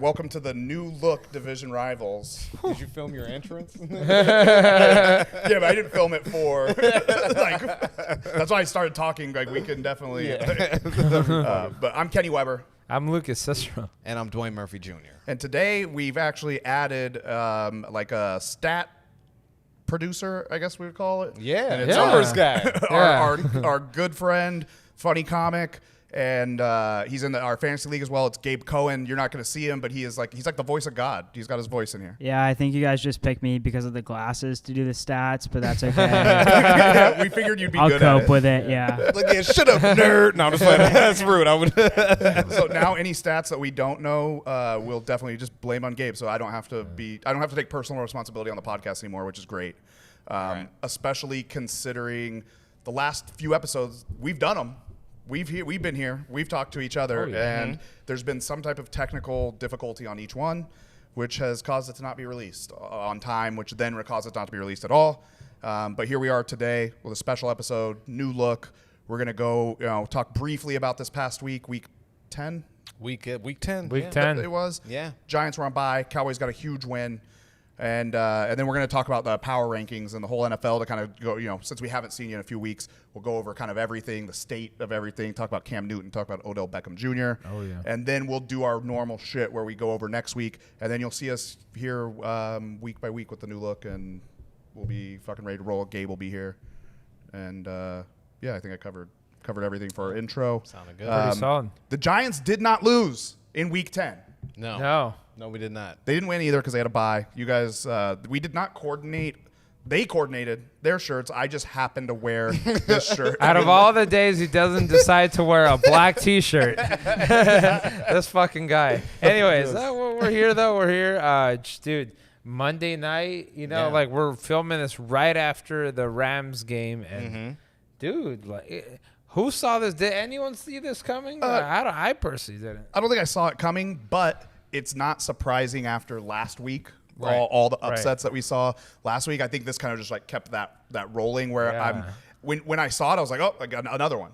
welcome to the new look division rivals. Did you film your entrance? Yeah, but I didn't film it for. That's why I started talking. Like we can definitely. Yeah. But I'm Kenny Weber. I'm Lucas Cicero. And I'm Dwayne Murphy Jr. And today we've actually added like a stat producer, I guess we would call it. Yeah, and it's numbers guy. our good friend, funny comic. And he's in our fantasy league as well. It's Gabe Cohon. You're not going to see him, but he's like the voice of God. He's got his voice in here. Yeah, I think you guys just picked me because of the glasses to do the stats, but that's okay. Yeah, we figured you'd be good at it. I'll cope with it, yeah. Look at shut up, nerd. No, I'm just playing. That's rude. I would. So now any stats that we don't know, we'll definitely just blame on Gabe. So I don't have to take personal responsibility on the podcast anymore, which is great. Right. Especially considering the last few episodes we've done them. We've been here. We've talked to each other, and there's been some type of technical difficulty on each one, which has caused it to not be released on time, which then caused it not to be released at all. But here we are today with a special episode, new look. We're gonna go, talk briefly about this past week 10. Week 10. Week 10. It was. Yeah. Giants were on bye. Cowboys got a huge win. And then we're going to talk about the power rankings and the whole NFL to kind of go, since we haven't seen you in a few weeks, we'll go over kind of everything, the state of everything, talk about Cam Newton, talk about Odell Beckham Jr. Oh, yeah. And then we'll do our normal shit where we go over next week. And then you'll see us here week by week with the new look, and we'll be fucking ready to roll. Gabe will be here. And, I think I covered everything for our intro. Sounded good. Pretty solid. The Giants did not lose in week 10. No, we did not. They didn't win either because they had a bye. You guys, we did not coordinate. They coordinated their shirts. I just happened to wear this shirt. Out of all the days he doesn't decide to wear a black T-shirt. This fucking guy. Anyways, we're here though. We're here. Dude, Monday night, like we're filming this right after the Rams game. And dude, like, who saw this? Did anyone see this coming? I personally didn't. I don't think I saw it coming, but it's not surprising after last week. Right. All the upsets that we saw last week. I think this kind of just like kept that rolling where when I saw it, I was like, oh, I got another one.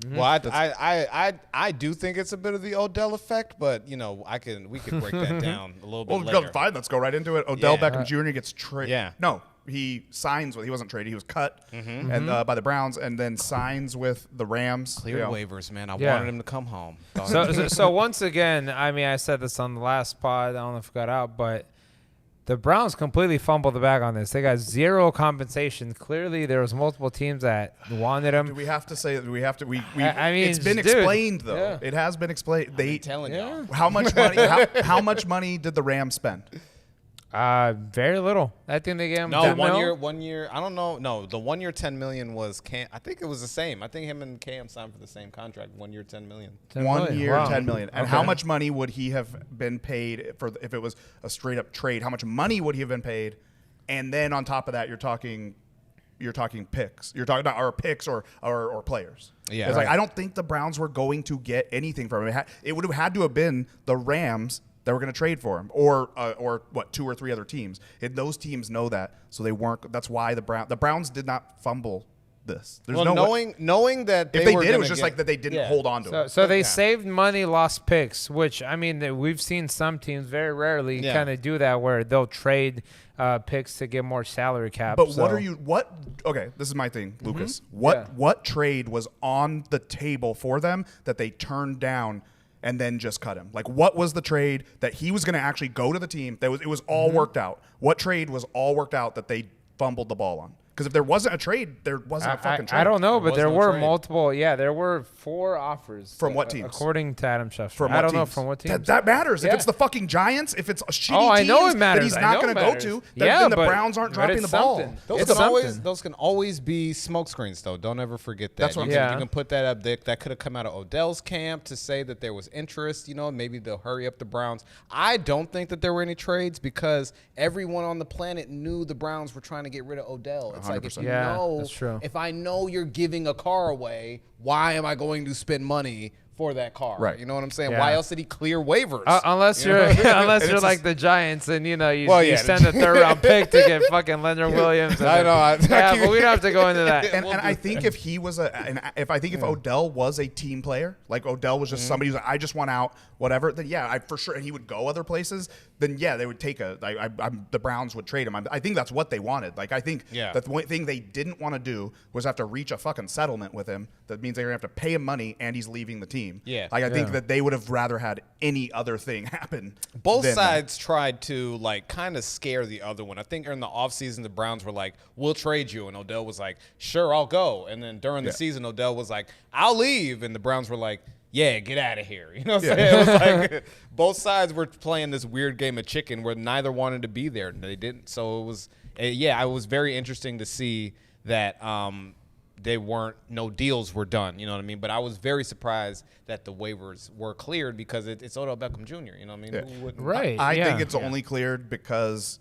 Well, I do think it's a bit of the Odell effect, but we could break that down a little bit later. Fine, let's go right into it. Odell Beckham Jr. gets traded. Yeah. No, he signs with. He wasn't traded. He was cut and by the Browns, and then signs with the Rams. Clear waivers, man. I wanted him to come home. So once again, I said this on the last pod. I don't know if it got out, but the Browns completely fumbled the bag on this. They got zero compensation. Clearly, there was multiple teams that wanted him. Do we have to say that we have to? I mean, it's been explained though. Yeah. It has been explained. I'm telling y'all. How much money? how much money did the Rams spend? Very little. I think they gave him one year. I don't know. No, the 1 year $10 million was Cam. I think it was the same. I think him and Cam signed for the same contract. 1 year $10 million. 1 year $10 million. And how much money would he have been paid for if it was a straight up trade? How much money would he have been paid? And then on top of that, you're talking picks. You're talking about picks or players. Yeah, it's like I don't think the Browns were going to get anything from him. It would have had to have been the Rams that were going to trade for him, or what, 2 or 3 other teams. And those teams know that, so they weren't. That's why the Browns did not fumble this. There's knowing that if they did, it was just like that they didn't hold on to it. So they saved money, lost picks, which we've seen some teams very rarely kind of do that, where they'll trade picks to get more salary cap. But okay, this is my thing, Lucas. What trade was on the table for them that they turned down and then just cut him? Like, what was the trade that he was going to actually go to the team? It was all worked out. What trade was all worked out that they fumbled the ball on? Because if there wasn't a trade, there wasn't a fucking trade. I don't know, but there were multiple. Yeah, there were 4 offers. From what teams? According to Adam Schefter. From what I don't teams? know from what teams. That matters. If it's the fucking Giants, if it's a shitty I know it matters. that he's not going to go to, then the Browns aren't dropping the ball. Those can always be smoke screens, though. Don't ever forget that. That's what you can put that up there. That could have come out of Odell's camp to say that there was interest. Maybe they'll hurry up the Browns. I don't think that there were any trades because everyone on the planet knew the Browns were trying to get rid of Odell. It's 100%. Like, if you know, that's true. If I know you're giving a car away, why am I going to spend money for that car. Right. You know what I'm saying? Yeah. Why else did he clear waivers? Unless you're unless you're like the Giants and you send a 3rd round pick to get fucking Leonard Williams. And I know. but we don't have to go into that. And I think if he was if Odell was a team player, like Odell was just somebody who's like, I just want out, whatever, then yeah, I for sure, and he would go other places, then yeah, they would take the Browns would trade him. I think that's what they wanted. Like, I think that the one thing they didn't want to do was have to reach a fucking settlement with him. That means they're going to have to pay him money and he's leaving the team. Yeah. Like, I think that they would have rather had any other thing happen. Both sides tried to like kind of scare the other one. I think in the offseason, the Browns were like, we'll trade you. And Odell was like, sure, I'll go. And then during the season, Odell was like, I'll leave. And the Browns were like, yeah, get out of here. You know what I'm saying? It was like both sides were playing this weird game of chicken where neither wanted to be there. And they didn't. So it was, it was very interesting to see that no deals were done. You know what I mean? But I was very surprised that the waivers were cleared because it's Odell Beckham Jr. You know what I mean? Yeah. Right. I think it's only cleared because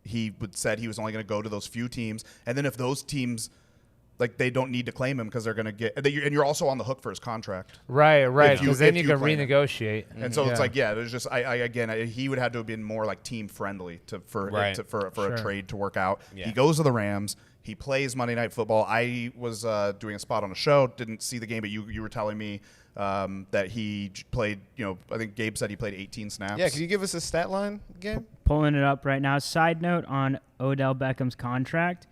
he said he was only going to go to those few teams. And then if those teams, like, they don't need to claim him because they're going to get – and you're also on the hook for his contract. Right, because then you can renegotiate. And so it's like, there's just he would have to have been more like team friendly for a trade to work out. Yeah. He goes to the Rams. He plays Monday Night Football. I was doing a spot on a show, didn't see the game, but you were telling me that he played, I think Gabe said he played 18 snaps. Yeah, can you give us a stat line, Gabe? Pulling it up right now. Side note on Odell Beckham's contract.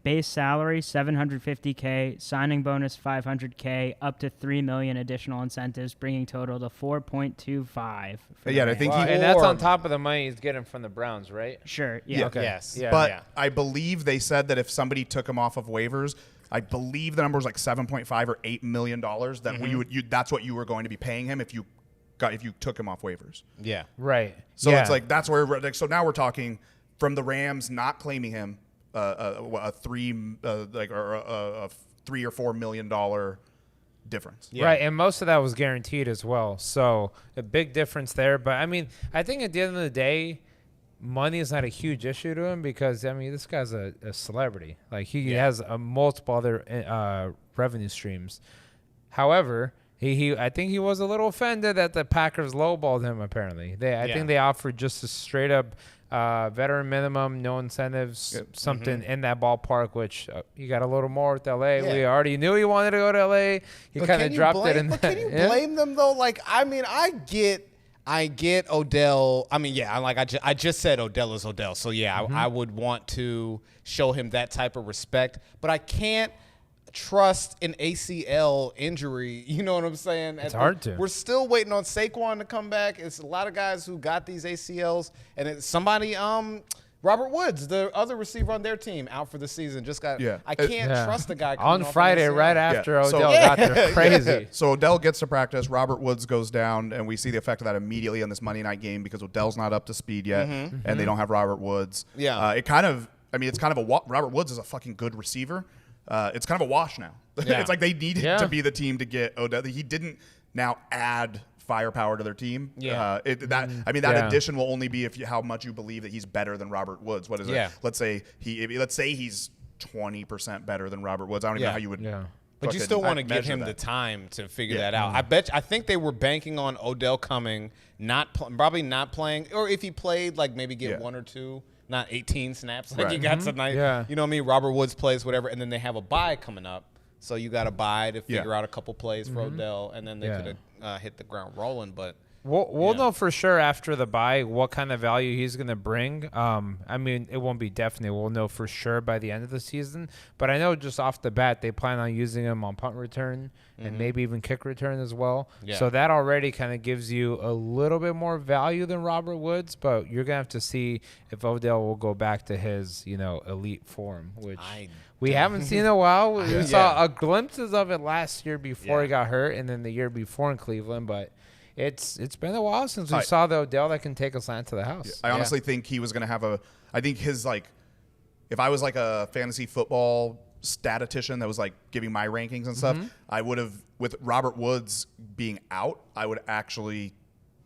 Base salary $750K, signing bonus $500K, up to $3 million additional incentives, bringing total to $4.25. I think and that's on top of the money he's getting from the Browns, right? Sure. Yeah. Okay. Yes. Yeah. But I believe they said that if somebody took him off of waivers, I believe the number was like $7.5 or $8 million that that's what you were going to be paying him if you took him off waivers. Yeah. Right. So it's like that's where so now we're talking from the Rams not claiming him a $3 or $4 million difference. Yeah. Right, and most of that was guaranteed as well. So a big difference there. But I mean, I think at the end of the day, money is not a huge issue to him because this guy's a celebrity. Like he has multiple other revenue streams. However, I think he was a little offended that the Packers lowballed him. Apparently, I think they offered just a straight up veteran minimum, no incentives, something in that ballpark. Which he got a little more with LA. Yeah. We already knew he wanted to go to LA. He kind of dropped it in. But can you blame them though? Like, I get Odell. I just said Odell is Odell. So I would want to show him that type of respect, but I can't trust an ACL injury. You know what I'm saying? It's hard to. We're still waiting on Saquon to come back. It's a lot of guys who got these ACLs, and it's somebody. Robert Woods, the other receiver on their team, out for the season. Just got. Yeah. I can't trust the guy coming on Friday, right after Odell got there. Crazy. So Odell gets to practice. Robert Woods goes down, and we see the effect of that immediately in this Monday night game because Odell's not up to speed yet, and they don't have Robert Woods. Yeah. It's kind of Robert Woods is a fucking good receiver. It's kind of a wash now. Yeah. It's like they needed to be the team to get Odell. He didn't now add firepower to their team. Yeah. That addition will only be how much you believe that he's better than Robert Woods. What is it? Let's say he's 20% better than Robert Woods. I don't even know how you would. Yeah. But you still want to give him the time to figure that out. I think they were banking on Odell coming, probably not playing, or if he played, like maybe get one or two. Not 18 snaps like you got tonight. Yeah. You know what I mean? Robert Woods plays, whatever, and then they have a bye coming up. So you got a bye to figure out a couple plays for Odell, and then they could have hit the ground rolling. But we'll know for sure after the bye what kind of value he's going to bring. It won't be definite. We'll know for sure by the end of the season. But I know just off the bat they plan on using him on punt return and maybe even kick return as well. Yeah. So that already kind of gives you a little bit more value than Robert Woods. But you're going to have to see if Odell will go back to his elite form, which we haven't seen in a while. We saw glimpses of it last year before he got hurt, and then the year before in Cleveland. But it's been a while since we saw the Odell that can take us land to the house. I honestly think he was going to have I think his if I was like a fantasy football statistician that was like giving my rankings and stuff, I would have, with Robert Woods being out, I would actually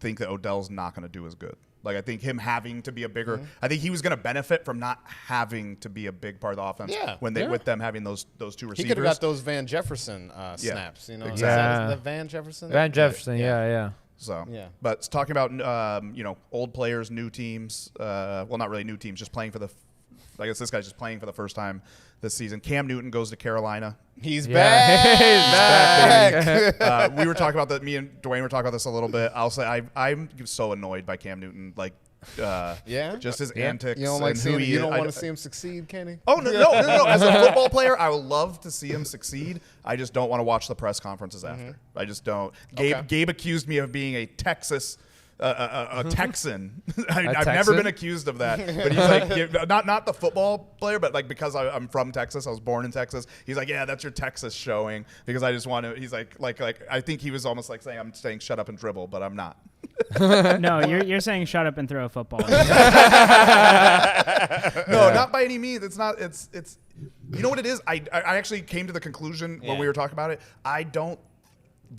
think that Odell's not going to do as good. Like, I think him having to be a bigger I think he was going to benefit from not having to be a big part of the offense with them having those two receivers. He could have got those Van Jefferson snaps, you know. Exactly. Is that Van Jefferson? Van Jefferson, yeah. So, but talking about old players, new teams. Well, not really new teams, just playing for the. I guess this guy's just playing for the first time this season. Cam Newton goes to Carolina. He's back. He's back. We were talking about that. Me and Dwayne were talking about this a little bit. I'll say I'm so annoyed by Cam Newton. Like, just his antics. You don't like and seeing. who he You is. don't want to see him succeed, Kenny? Oh no! As a football player, I would love to see him succeed. I just don't want to watch the press conferences after. I just don't. Gabe accused me of being a Texas. A Texan. I've never been accused of that. But he's like, not the football player, but like because I'm from Texas, I was born in Texas. He's like, yeah, that's your Texas showing because I just want to. He's like I think he was almost like saying I'm saying shut up and dribble, but I'm not. No, you're saying shut up and throw a football. No, not by any means. It's not. It's. You know what it is? I actually came to the conclusion when we were talking about it. I don't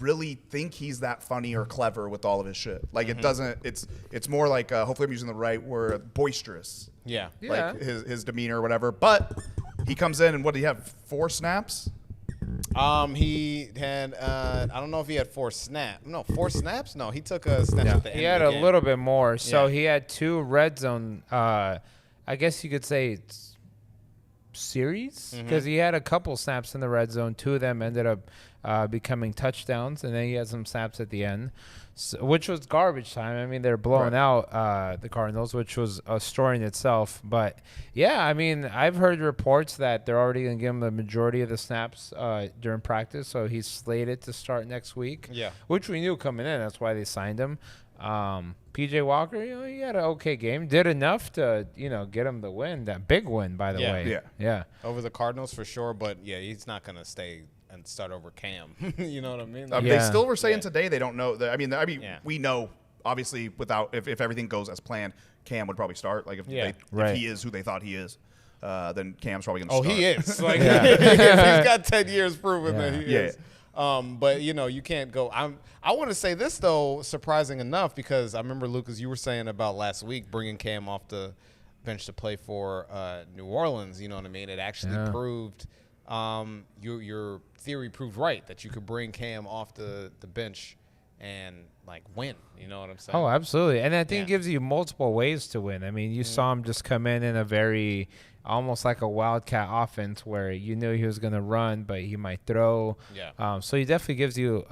really think he's that funny or clever with all of his shit. Like it doesn't. It's more like hopefully I'm using the right word. Boisterous. Yeah. Like his demeanor or whatever. But he comes in and what do you have? 4 snaps. He had I don't know if he had 4 snaps. No, 4 snaps. No, he took a snap at the end. He had of the a game. little bit more. So he had 2 red zone. I guess you could say series because he had a couple snaps in the red zone. 2 of them ended up becoming touchdowns, and then he had some snaps at the end, which was garbage time. I mean, they're blowing out the Cardinals, which was a story in itself. But, yeah, I mean, I've heard reports that they're already going to give him the majority of the snaps during practice, so he's slated to start next week, which we knew coming in. That's why they signed him. P.J. Walker, he had an okay game. Did enough to, get him the win, that big win, by the way. Yeah. Over the Cardinals for sure, but, he's not going to stay and start over Cam. You know what I mean? They still were saying today they don't know. I mean, we know, obviously, if everything goes as planned, Cam would probably start. Like, if he is who they thought he is, then Cam's probably going to start. Oh, he is. Like, he's got 10 years proving that he is. But, you can't go. I want to say this, though, surprising enough, because I remember, Lucas, you were saying about last week bringing Cam off the bench to play for New Orleans. You know what I mean? It actually proved your theory proved right that you could bring Cam off the bench and like win. You know what I'm saying? Oh, absolutely. And I think it gives you multiple ways to win. I mean, you saw him just come in a very almost like a wildcat offense where you knew he was going to run, but he might throw. Yeah. So he definitely gives you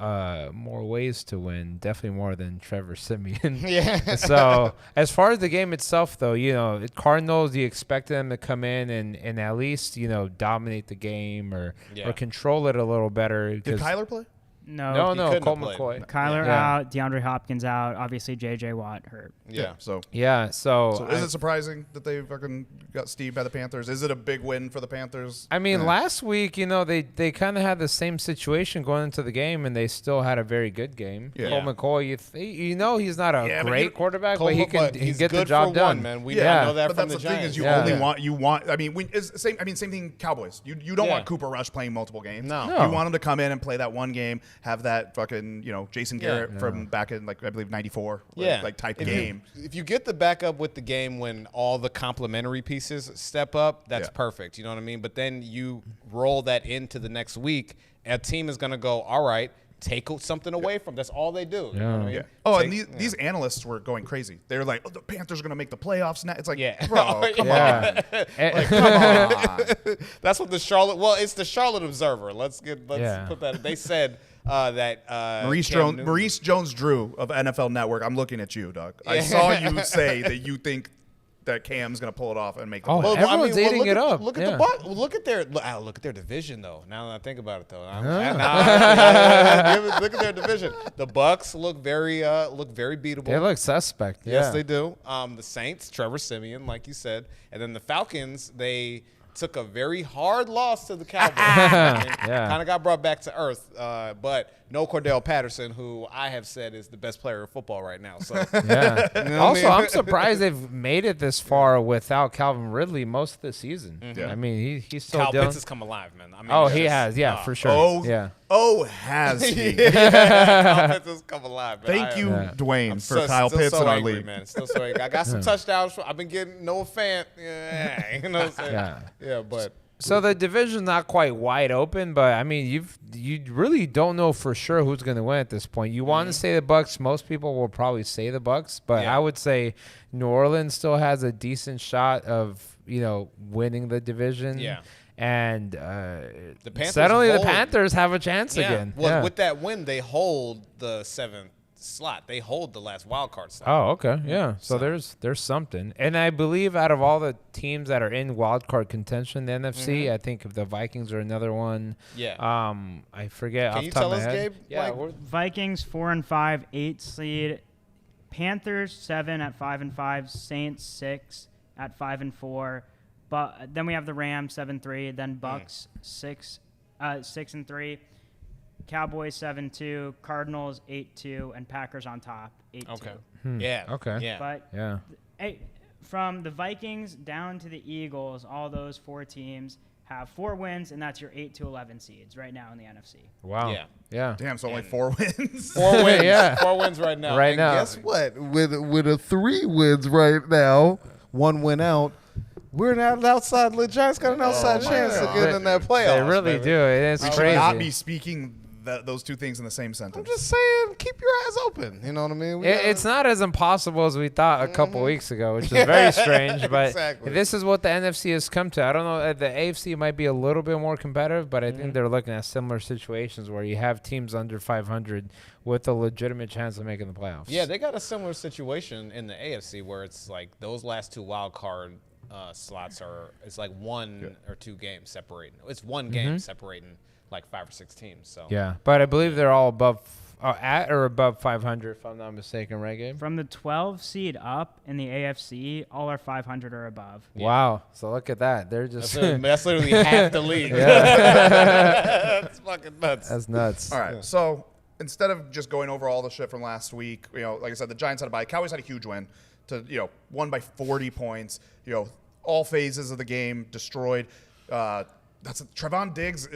more ways to win, definitely more than Trevor Siemian. Yeah. So as far as the game itself, though, Cardinals, you expect them to come in and at least, dominate the game or control it a little better. Did Kyler play? No, Colt McCoy. Kyler out, DeAndre Hopkins out, obviously J.J. Watt hurt. So is it surprising that they fucking got Steve by the Panthers? Is it a big win for the Panthers? I mean, last week, they kind of had the same situation going into the game, and they still had a very good game. Colt McCoy, he's not a great quarterback, but he can get the job done. Man. We know that but from that's the thing is Giants. you want. I mean, same thing. Cowboys. You don't want Cooper Rush playing multiple games. No. You want him to come in and play that one game. Have that fucking, Jason Garrett from back in, I believe, 94. Type game. If you get the backup with the game when all the complementary pieces step up, that's perfect. You know what I mean? But then you roll that into the next week, a team is going to go, all right, take something away from. That's all they do. You know what I mean? Oh, and these analysts were going crazy. They were like, the Panthers are going to make the playoffs now. It's like, bro, come on. Come on. That's what it's the Charlotte Observer. Let's put that. They said that Maurice Jones-Drew of NFL Network. I'm looking at you, Doug. I saw you say that you think that Cam's going to pull it off and make the playoffs. Everyone's eating it up. Look at the Bucs. Look at their division, though. Now that I think about it, though, look at their division. The Bucs look very beatable. They look suspect. Yes, they do. The Saints, Trevor Siemian, like you said, and then the Falcons, they took a very hard loss to the Cowboys. Kind of got brought back to earth, but no Cordell Patterson, who I have said is the best player of football right now. So also, I'm surprised they've made it this far without Calvin Ridley most of the season. I mean, he's still Kyle Pitts has come alive, man. I mean, he has, for sure. Oh, has he? Kyle Pitts has come alive. Man. Thank you, Dwayne, I'm for Kyle Pitts so in our angry, league. man. Still so angry. I got some touchdowns. I've been getting Noah Fant. You know what I'm saying? Yeah, but. So the division's not quite wide open, but I mean, you really don't know for sure who's going to win at this point. You want to say the Bucks. Most people will probably say the Bucks, but I would say New Orleans still has a decent shot of winning the division. Yeah. And the Panthers suddenly the Panthers have a chance again. Well, with that win, they hold the 7th slot. They hold the last wild card slot. Oh, okay, yeah. So there's something, and I believe out of all the teams that are in wild card contention, the NFC, I think if the Vikings are another one. Yeah. I forget. Can off you the top tell of us, my head. Gabe? Yeah. Vikings 4-5, 8 seed. Panthers 7 at 5-5. Saints 6 at 5-4. But then we have the Rams 7-3. Then Bucks 6-3. Cowboys 7-2, Cardinals 8-2, and Packers on top 8-2. Okay. Yeah. Okay. Yeah. But from the Vikings down to the Eagles, all those 4 teams have 4 wins, and that's your 8-11 seeds right now in the NFC. Wow. Yeah. Damn, so only 4 wins. 4 wins. Yeah. 4 wins right now. Right and now. Guess what? With a 3 wins right now, 1 win out. We're not outside. The Giants got an outside chance of getting in that playoffs. They really baby. do. It's We should crazy. not be speaking those two things in the same sentence. I'm just saying, keep your eyes open. You know what I mean? It's not as impossible as we thought a couple weeks ago, which is very strange. But Exactly. this is what the NFC has come to. I don't know. The AFC might be a little bit more competitive, but I think they're looking at similar situations where you have teams under 500 with a legitimate chance of making the playoffs. Yeah, they got a similar situation in the AFC where it's like those last 2 wild card slots it's like 1 or 2 games separating. It's 1 game separating like 5 or 6 teams. So Yeah, but I believe they're all above, at or above 500, if I'm not mistaken, right, Gabe? From the 12 seed up in the AFC, all are 500 or above. Wow. So look at that. They're just that's literally half the league. Yeah. That's fucking nuts. That's nuts. All right, so instead of just going over all the shit from last week, like I said, the Giants had a bye. Cowboys had a huge win to, won by 40 points. All phases of the game destroyed. Trevon Diggs,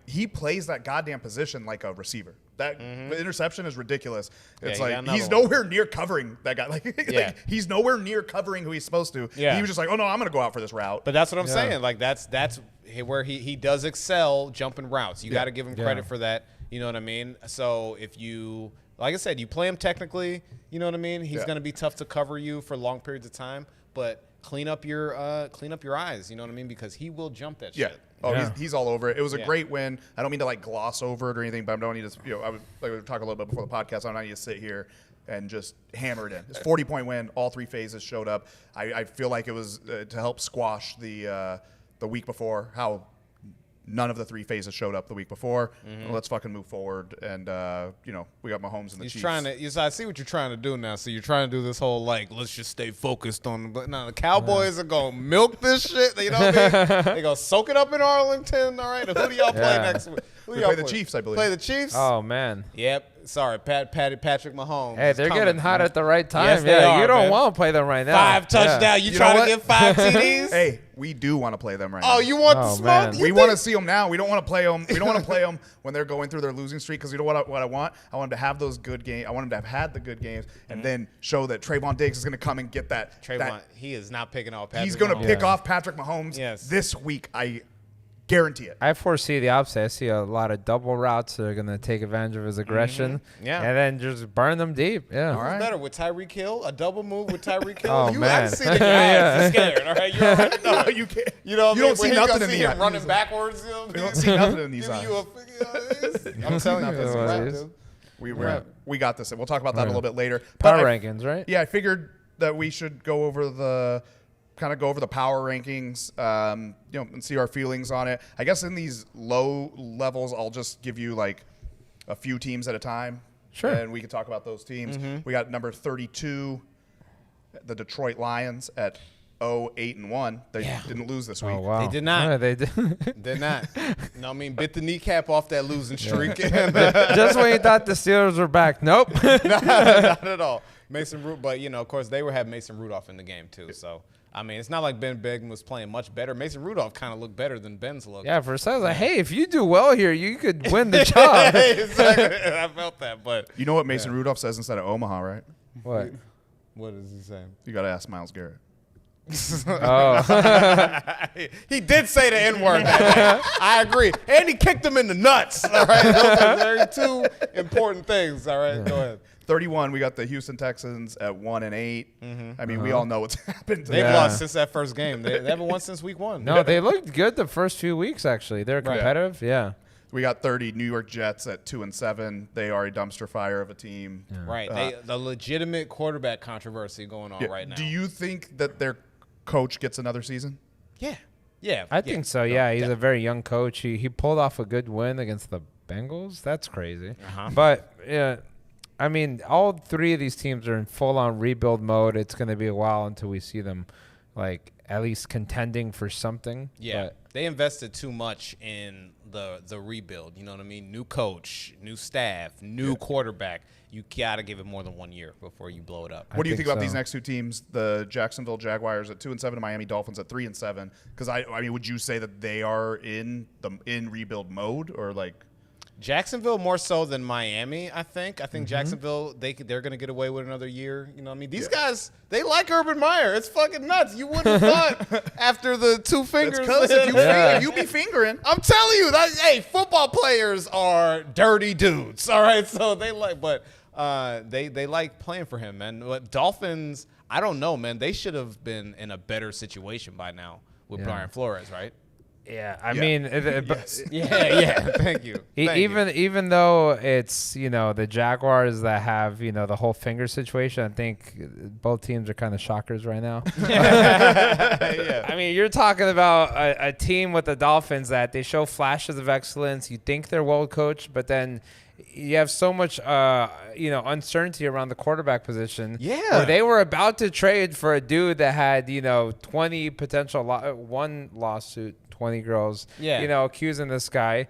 he plays that goddamn position like a receiver. That the interception is ridiculous. It's like he's nowhere near covering that guy. Like he's nowhere near covering who he's supposed to. Yeah. He was just like, oh no, I'm gonna go out for this route. But that's what I'm saying. Like that's where he does excel jumping routes. You got to give him credit for that. You know what I mean? So if you, like I said, you play him technically, you know what I mean? He's going to be tough to cover you for long periods of time, but clean up your eyes, you know what I mean? Because he will jump that shit. Oh, he's all over it. It was a great win. I don't mean to gloss over it or anything, but I don't need to. I would like we were talking a little bit before the podcast. I don't need to sit here and just hammer it in. It's a 40-point win. All 3 phases showed up. I feel like it was to help squash the week before how none of the 3 phases showed up the week before. Let's fucking move forward. And, we got Mahomes and the Chiefs. I see what you're trying to do now. So you're trying to do this whole, let's just stay focused on – but no, the Cowboys are going to milk this shit. You know what I mean? They're going to soak it up in Arlington. All right. Who do y'all play next week? We play the Chiefs, I believe. Play the Chiefs? Oh, man. Yep. Sorry, Patrick Mahomes. Hey, they're getting hot at the right time. Yes, they are, you don't man. want to play them right now. 5 touchdowns. You trying to get 5 TDs? Hey, we do want to play them right now. Oh, you want the smoke? man. We want to see them now. We don't want to play them. We don't want to play them when they're going through their losing streak because you know what I want? I want them to have those good games. I want them to have had the good games and then show that Trayvon Diggs is going to come and get that. Trayvon, he is not picking off Patrick He's going to Mahomes. pick off Patrick Mahomes this week. I guarantee it. I foresee the opposite. I see a lot of double routes that are going to take advantage of his aggression. Yeah. And then just burn them deep. Yeah. All right. Better with Tyreek Hill, a double move with Tyreek Hill. Oh, I man. see the guy. He's scared. All right, you already know. No, you can't. You know what I mean? don't see When nothing you in the him eyes. running backwards. You know, You don't see nothing in these giving eyes. you I'm telling you, nothing it's in a these wrap, eyes. dude. We got this. We'll talk about that a little bit later. Power But rankings, right? Yeah, I figured that we should go over the power rankings, and see our feelings on it. I guess in these low levels, I'll just give you a few teams at a time. Sure. And we can talk about those teams. We got number 32, the Detroit Lions at 0-8-1. They didn't lose this week. Oh, wow. They did not. Yeah, they did. Did not. No, I mean, bit the kneecap off that losing streak. Just when you thought the Steelers were back. Nope. Not at all. But, of course, they were having Mason Rudolph in the game, too. So, I mean, it's not like Ben Begin was playing much better. Mason Rudolph kind of looked better than Ben's looked. Yeah, for a second, I was like, hey, if you do well here, you could win the job. Exactly. I felt that, but. You know what Mason Rudolph says instead of Omaha, right? What? What is he saying? You got to ask Myles Garrett. Oh. He did say the N-word. I agree. And he kicked him in the nuts. All right. Those are very two important things. All right. Go ahead. 31, we got the Houston Texans at 1-8. I mean, we all know what's happened to They've them. lost since that first game. They haven't won since week 1. No, they looked good the first few weeks, actually. They're competitive. Yeah. We got 30 New York Jets at 2-7. They are a dumpster fire of a team. Right. The legitimate quarterback controversy going on right now. Do you think that their coach gets another season? Yeah. Yeah. I think so, yeah. He's a very young coach. He pulled off a good win against the Bengals. That's crazy. But, yeah, I mean, all three of these teams are in full-on rebuild mode. It's going to be a while until we see them, like, at least contending for something. Yeah. But They invested too much in the rebuild. You know what I mean? New coach, new staff, new quarterback. You got to give it more than 1 year before you blow it up. What do you think about so. these next two teams? The Jacksonville Jaguars at 2-7 and Miami Dolphins at 3-7. Because I mean, would you say that they are in rebuild mode or like? Jacksonville more so than Miami, I think. I think Jacksonville, they're going to get away with another year. You know what I mean? These guys, they like Urban Meyer. It's fucking nuts. You wouldn't have thought after the two fingers. Because if you be fingering. I'm telling you, hey, football players are dirty dudes. All right, so they like, but they like playing for him, man. But Dolphins, I don't know, man. They should have been in a better situation by now with Brian Flores, right? yeah, I mean, Yes. Yeah. Thank you. even though it's, the Jaguars that have, the whole finger situation, I think both teams are kind of shockers right now. Yeah. I mean, you're talking about a team with the Dolphins that they show flashes of excellence. You think they're well coached, but then you have so much, uncertainty around the quarterback position. Yeah. Where they were about to trade for a dude that had, 20 potential, one lawsuit, 20 girls, accusing this guy.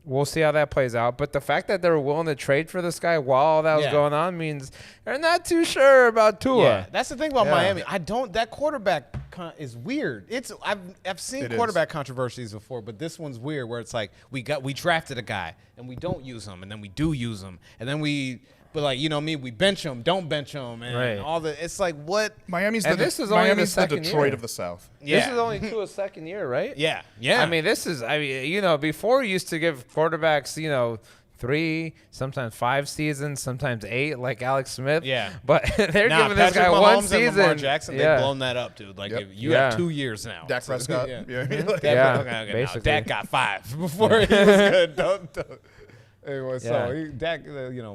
We'll see how that plays out. But the fact that they were willing to trade for this guy while all that was going on means they're not too sure about Tua. Yeah, that's the thing about Miami. That quarterback is weird. I've seen quarterback controversies before, but this one's weird where it's like we drafted a guy and we don't use him, and then we do use him, and then we bench him, don't bench him, and all the. It's like what Miami's And the this is only the second Detroit year. of the South. This is only Tua's second year, right? Yeah. I mean, before we used to give quarterbacks, 3, sometimes 5 seasons, sometimes 8, like Alex Smith. Yeah. But they're giving this Patrick guy Mahomes one and season. Lamar Jackson, they've blown that up, dude. Like if you have 2 years now. Dak Prescott. Yeah, Okay, basically. Dak got 5 before he was good. Don't. Anyway, so Dak,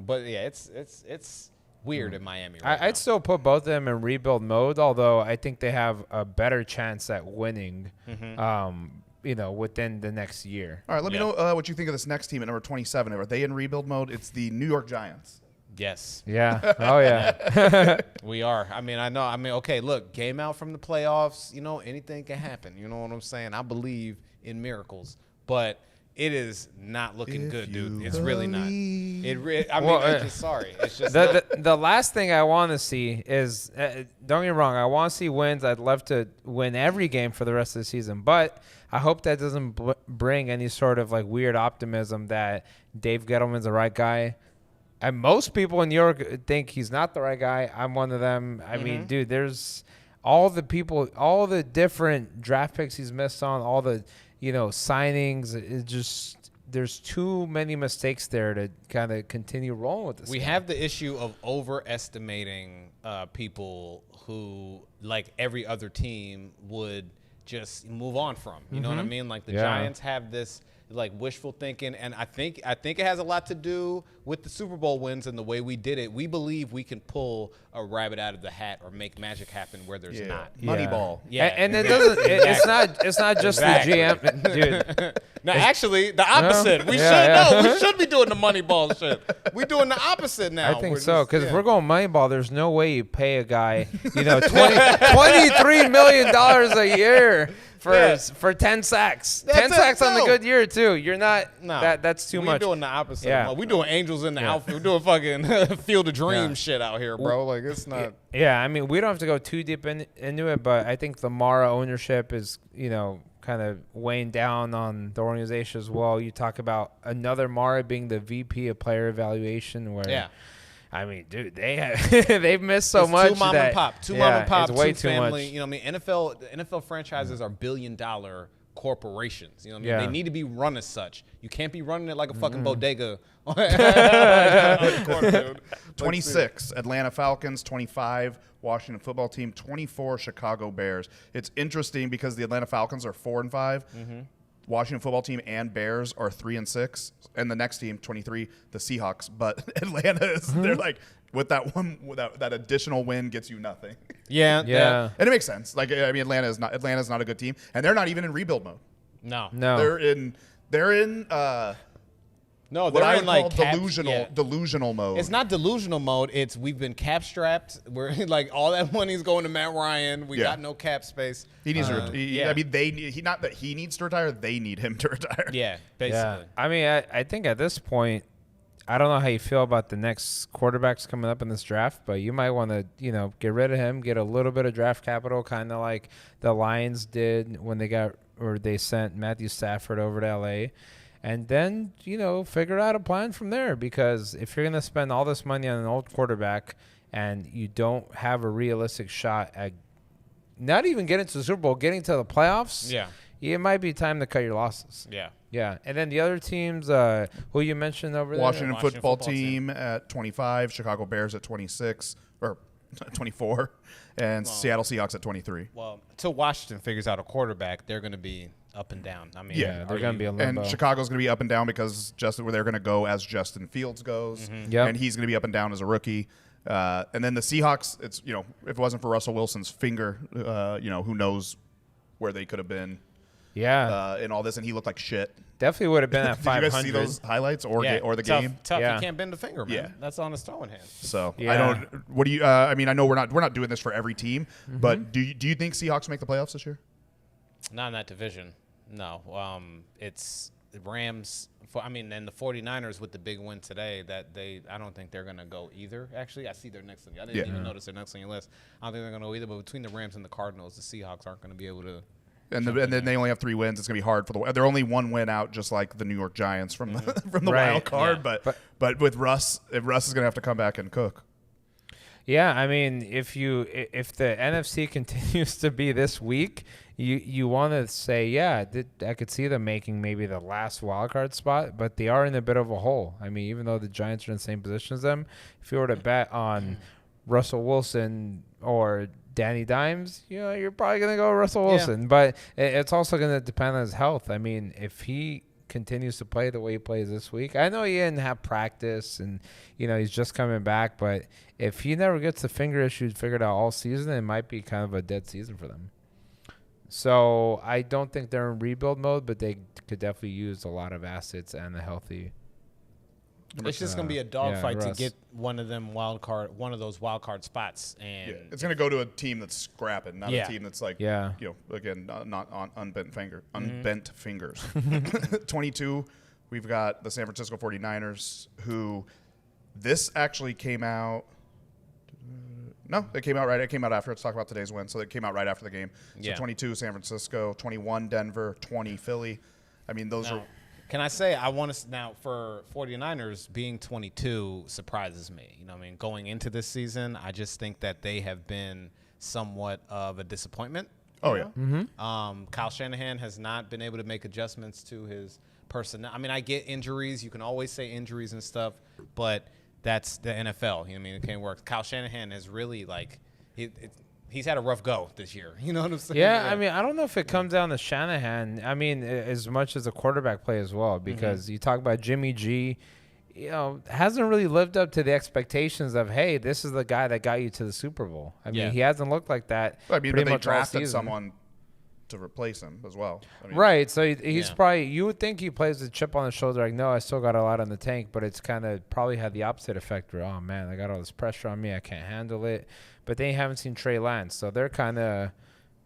but yeah, it's weird in Miami. Right now. I'd still put both of them in rebuild mode, although I think they have a better chance at winning, within the next year. All right, let me know what you think of this next team at number 27. Are they in rebuild mode? It's the New York Giants. Yes, Yeah. Oh, yeah. we are. I mean, I know. I mean, okay, look, game out from the playoffs. Anything can happen. You know what I'm saying? I believe in miracles, but it is not looking good, dude. It's really not. I'm just sorry. It's just The last thing I want to see is, don't get me wrong, I want to see wins. I'd love to win every game for the rest of the season, but I hope that doesn't bring any sort of like weird optimism that Dave Gettleman's the right guy. And most people in New York think he's not the right guy. I'm one of them. I mean, dude, there's all the different draft picks he's missed on, all the signings. It just, there's too many mistakes there to kind of continue rolling with this. We have the issue of overestimating people who, like every other team, would just move on from. You know what I mean? Like the Giants have this like wishful thinking, and I think it has a lot to do with the Super Bowl wins and the way we did it. We believe we can pull a rabbit out of the hat or make magic happen where there's not. Moneyball. Yeah, and it doesn't. It's not just Exactly. the GM, dude. Now, actually, the opposite. We should be doing the Moneyball shit. We're doing the opposite now. I think so, because if we're going Moneyball, there's no way you pay a guy, $23 million a year for 10 sacks. That's 10 sacks on the no. good year too. You're not. No, That's too much. We're doing the opposite. Yeah. We're doing angels in the outfield. We're doing fucking Field of Dreams shit out here, bro. Like, it's not. Yeah, I mean, we don't have to go too deep into it, but I think the Mara ownership is, kind of weighing down on the organization as well. You talk about another Mara being the VP of player evaluation, where I mean, dude, they've missed so much. Two mom and pop, two way two too family. much. You know what I mean? NFL franchises are billion-dollar corporations. You know what I mean? Yeah. They need to be run as such. You can't be running it like a fucking bodega. 26, Atlanta Falcons. 25, Washington Football Team. 24, Chicago Bears. It's interesting because the Atlanta Falcons are 4-5. Washington Football Team and Bears are 3-6, and the next team, 23, the Seahawks. But Atlanta is they're like with that one, that additional win gets you nothing. Yeah. And it makes sense. Like, I mean, Atlanta's not a good team, and they're not even in rebuild mode. No. They're in No, what they're I in would like call delusional mode. It's not delusional mode. It's we've been cap strapped. We're like all that money's going to Matt Ryan. We got no cap space. He needs to. I mean, not that he needs to retire. They need him to retire. Yeah, basically. Yeah. I mean, I think at this point, I don't know how you feel about the next quarterbacks coming up in this draft, but you might want to, get rid of him, get a little bit of draft capital, kind of like the Lions did when they sent Matthew Stafford over to LA. And then, figure out a plan from there, because if you're going to spend all this money on an old quarterback and you don't have a realistic shot at not even getting to the Super Bowl, getting to the playoffs, it might be time to cut your losses. Yeah. And then the other teams, who you mentioned over there? Washington Football Team at 25, Chicago Bears at 26, or 24, and Seattle Seahawks at 23. Well, until Washington figures out a quarterback, they're going to be up and down. I mean, they're going to be a limbo. And Chicago's going to be up and down because where they're going to go as Justin Fields goes, and he's going to be up and down as a rookie. And then the Seahawks, it's if it wasn't for Russell Wilson's finger, who knows where they could have been. In all this, and he looked like shit. Definitely would have been at 500. Did you guys see those highlights or the game? Tough. Yeah. You can't bend a finger, man. Yeah. That's on his throwing hand. So I don't. What do you? I mean, I know we're not doing this for every team, but do you think Seahawks make the playoffs this year? Not in that division. No. It's the Rams. And the 49ers with the big win today. I don't think they're gonna go either. Actually, I see they're next on you. I didn't even notice they're next on your list. I don't think they're gonna go either. But between the Rams and the Cardinals, the Seahawks aren't gonna be able to. And then they only have 3 wins. It's gonna be hard for they're only 1 win out, just like the New York Giants from the wild card. Yeah. But with Russ, if Russ is gonna have to come back and cook. Yeah, I mean, if the NFC continues to be this weak, you want to say, I could see them making maybe the last wild card spot, but they are in a bit of a hole. I mean, even though the Giants are in the same position as them, if you were to bet on Russell Wilson or Danny Dimes, you're probably going to go Russell Wilson. Yeah. But it's also going to depend on his health. I mean, if he continues to play the way he plays this week, I know he didn't have practice and, he's just coming back. But if he never gets the finger issues figured out all season, it might be kind of a dead season for them. So I don't think they're in rebuild mode, but they could definitely use a lot of assets and a healthy. It's just gonna be a dogfight to get one of those wild card spots, and it's gonna go to a team that's scrapping, not a team that's like again not on unbent fingers. 22, we've got the San Francisco 49ers, who this actually came out. No, it came out right. It came out after. Let's talk about today's win. So it came out right after the game. So 22, San Francisco, 21, Denver, 20, Philly. I mean, those are. Can I say I want to now for 49ers being 22 surprises me. Going into this season, I just think that they have been somewhat of a disappointment. Oh yeah. Mm-hmm. Kyle Shanahan has not been able to make adjustments to his personnel. I mean, I get injuries. You can always say injuries and stuff, but that's the NFL. It can't work. Kyle Shanahan has really he's had a rough go this year. You know what I'm saying? Yeah, I mean, I don't know if it comes down to Shanahan. I mean, as much as the quarterback play as well, because you talk about Jimmy G, hasn't really lived up to the expectations of, hey, this is the guy that got you to the Super Bowl. I mean, he hasn't looked like that. I mean, pretty but they much all drafted season. someone to replace him as well. I mean, Right, so he's probably, you would think he plays with a chip on his shoulder, like, no, I still got a lot in the tank, but it's kind of probably had the opposite effect where, oh, man, I got all this pressure on me, I can't handle it. But they haven't seen Trey Lance, so they're kind of